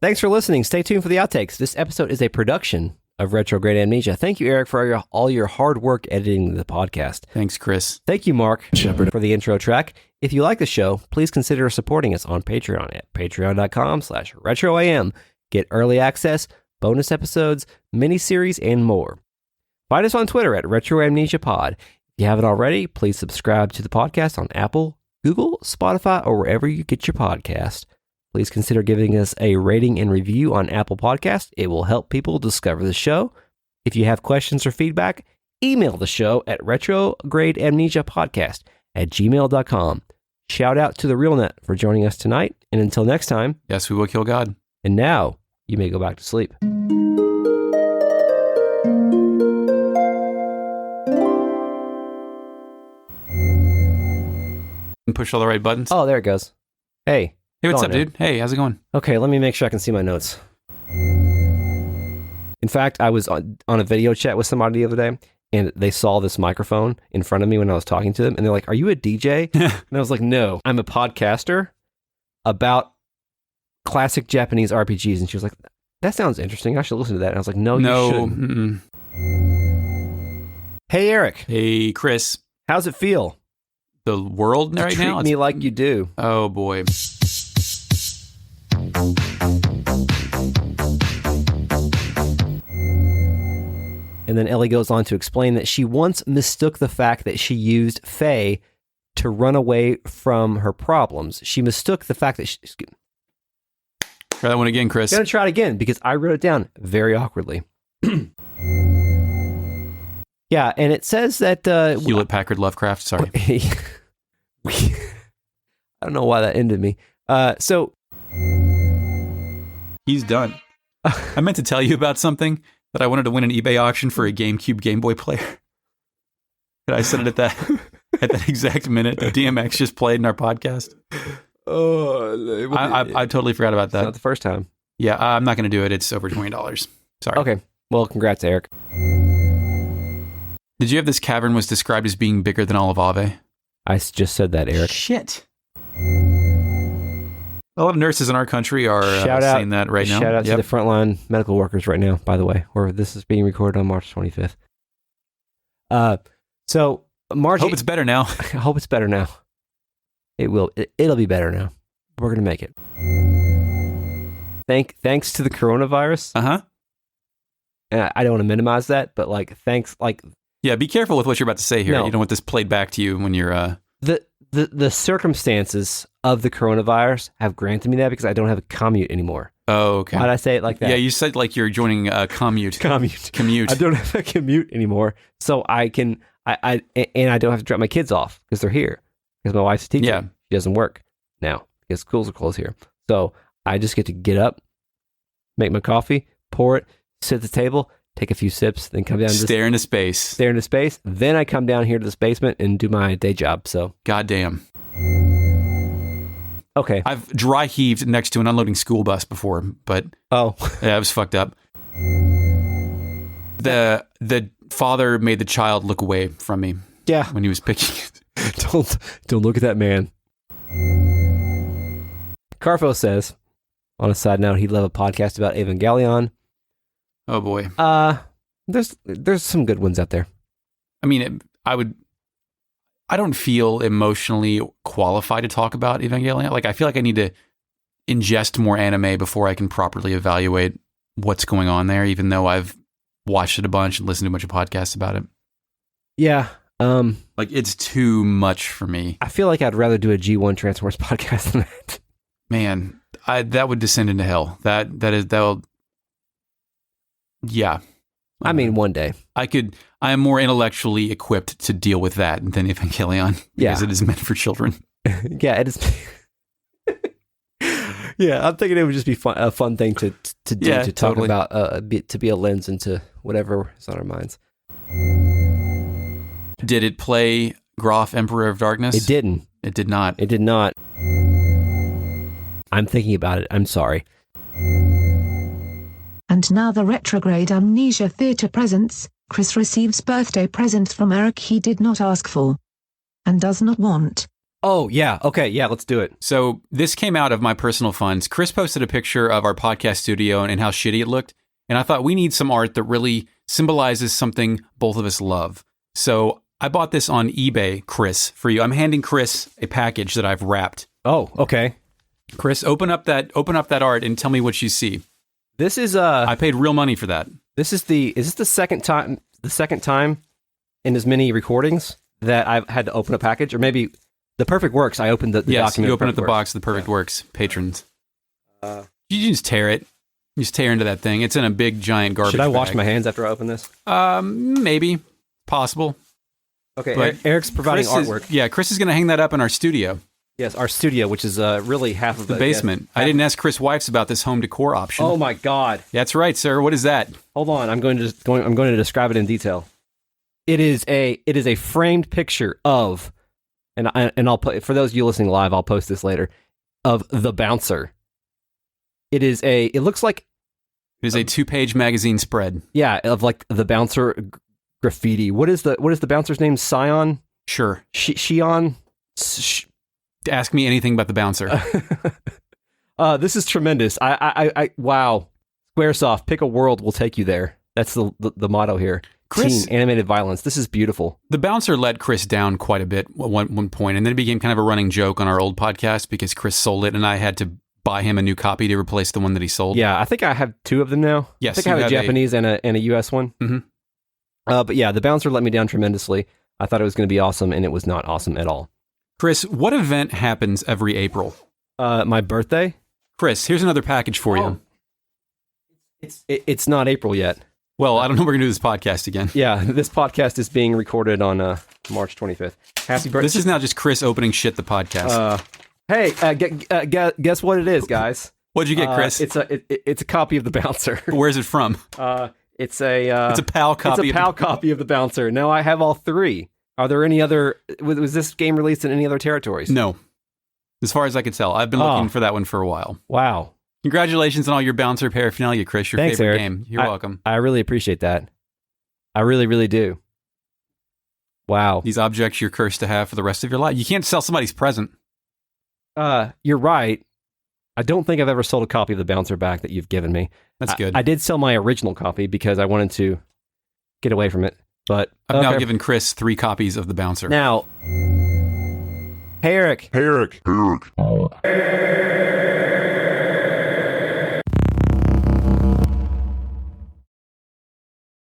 Thanks for listening. Stay tuned for the outtakes. This episode is a production of Retrograde Amnesia. Thank you, Eric, for all your hard work editing the podcast. Thanks, Chris. Thank you, Mark, for the intro track. If you like the show, please consider supporting us on Patreon at patreon.com/retroam. Get early access, bonus episodes, miniseries, and more. Find us on Twitter at RetroAmnesiaPod. If you haven't already, please subscribe to the podcast on Apple, Google, Spotify, or wherever you get your podcast. Please consider giving us a rating and review on Apple Podcasts. It will help people discover the show. If you have questions or feedback, email the show at retrogradeamnesiapodcast@gmail.com. Shout out to the RealNet for joining us tonight. And until next time. Yes, we will kill God. And now you may go back to sleep. And push all the right buttons. Oh, there it goes. Hey. Hey, what's up, dude? Hey, how's it going? Okay, let me make sure I can see my notes. In fact, I was on a video chat with somebody the other day, and they saw this microphone in front of me when I was talking to them, and they're like, "Are you a DJ?" And I was like, "No, I'm a podcaster about classic Japanese RPGs." And she was like, "That sounds interesting. I should listen to that." And I was like, "No, you shouldn't." Hey, Eric. Hey, Chris. How's it feel? The world right now? Treat me like you do. Oh, boy. And then Ellie goes on to explain that she once mistook the fact that she used Faye to run away from her problems. She mistook the fact that she... Try that one again, Chris. I'm going to try it again because I wrote it down very awkwardly. Yeah, and it says that... Hewlett-Packard Lovecraft, sorry. I don't know why that ended me. So... He's done. I meant to tell you about something that I wanted to win an eBay auction for a GameCube Game Boy player. And I said it at that exact minute that DMX just played in our podcast. Oh, I totally forgot about that. It's not the first time. Yeah, I'm not going to do it. It's over $20. Sorry. Okay. Well, congrats, Eric. Did you have this cavern was described as being bigger than all of Ave? I just said that, Eric. Shit. A lot of nurses in our country are saying that right now. Shout out to the frontline medical workers right now, by the way, where this is being recorded on March 25th. So, Margie... Hope it's better now. I hope it's better now. It will. It'll be better now. We're going to make it. Thanks to the coronavirus. Uh-huh. I don't want to minimize that, but thanks, Yeah, be careful with what you're about to say here. No. You don't want this played back to you when you're... The circumstances of the coronavirus have granted me that because I don't have a commute anymore. Oh, okay. Why'd I say it like that? Yeah, you said like you're joining a commute. Commute. I don't have a commute anymore, so I can, and I don't have to drop my kids off because they're here. Because my wife's a teacher. Yeah. She doesn't work now because schools are closed here. So I just get to get up, make my coffee, pour it, sit at the table, take a few sips, then come down to Stare into space. Then I come down here to this basement and do my day job. So goddamn. Okay. I've dry heaved next to an unloading school bus before, but yeah, it was fucked up. The father made the child look away from me. Yeah. When he was picking it. Don't look at that man. Carfo says, on a side note, he'd love a podcast about Evangelion. Oh boy. There's some good ones out there. I mean, I don't feel emotionally qualified to talk about Evangelion. Like, I feel like I need to ingest more anime before I can properly evaluate what's going on there, even though I've watched it a bunch and listened to a bunch of podcasts about it. Yeah. Like, it's too much for me. I feel like I'd rather do a G1 Transformers podcast than that. Man, that would descend into hell. That'll. Yeah. I mean, one day. I am more intellectually equipped to deal with that than Evangelion, because it is meant for children. Yeah, it is. Yeah, I'm thinking it would just be a fun thing to do, to talk about, to be a lens into whatever is on our minds. Did it play Groff, Emperor of Darkness? It didn't. It did not. It did not. I'm thinking about it. I'm sorry. And now the Retrograde Amnesia Theatre presents, Chris receives birthday present from Eric he did not ask for. And does not want. Oh, yeah. Okay, yeah, let's do it. So this came out of my personal funds. Chris posted a picture of our podcast studio and how shitty it looked. And I thought we need some art that really symbolizes something both of us love. So I bought this on eBay, Chris, for you. I'm handing Chris a package that I've wrapped. Oh, okay. Chris, open up that art and tell me what you see. This is I paid real money for that. Is this the second time in as many recordings that I've had to open a package? Or maybe The Perfect Works, I opened the document. You open up the box of The Perfect Works, patrons. You just tear it. You just tear into that thing. It's in a big, giant garbage Should I wash bag. my hands after I open this? Maybe. Possible. Okay, But Eric's providing artwork. Chris is going to hang that up in our studio. Yes, our studio, which is really half of The basement. I didn't ask Chris Wipes about this home decor option. Oh my God! That's right, sir. What is that? Hold on, I'm going to describe it in detail. It is a framed picture of, and I'll put, for those of you listening live, I'll post this later, of the bouncer. It looks like it is a 2-page magazine spread. Yeah, of like the bouncer graffiti. What is the bouncer's name? Scion? Sure. Shion? Ask me anything about the bouncer. This is tremendous. I wow. Squaresoft, pick a world, we'll take you there. That's the motto here. Chris, Teen animated violence. This is beautiful. The bouncer let Chris down quite a bit at one point, and then it became kind of a running joke on our old podcast because Chris sold it, and I had to buy him a new copy to replace the one that he sold. Yeah, I think I have 2 of them now. Yes, I think I have a Japanese and a US one. Mm-hmm. But yeah, the bouncer let me down tremendously. I thought it was going to be awesome, and it was not awesome at all. Chris, what event happens every April? My birthday. Chris, here's another package for you. It's not April yet. Well, I don't know if we're going to do this podcast again. Yeah, this podcast is being recorded on March 25th. Happy birthday. This is now just Chris opening shit the podcast. Hey, guess what it is, guys? What'd you get, Chris? It's a copy of the bouncer. Where's it from? It's a PAL copy. It's a PAL copy of the bouncer. Now I have all 3. Are there any other? Was this game released in any other territories? No, as far as I could tell. I've been looking for that one for a while. Wow! Congratulations on all your bouncer paraphernalia, Chris. Thanks, favorite Eric. game. You're welcome. I really appreciate that. I really, really do. Wow! These objects you're cursed to have for the rest of your life. You can't sell somebody's present. You're right. I don't think I've ever sold a copy of the bouncer back that you've given me. That's good. I did sell my original copy because I wanted to get away from it. But I've now given Chris 3 copies of the bouncer. Now, hey Eric. Hey Eric. Hey Eric.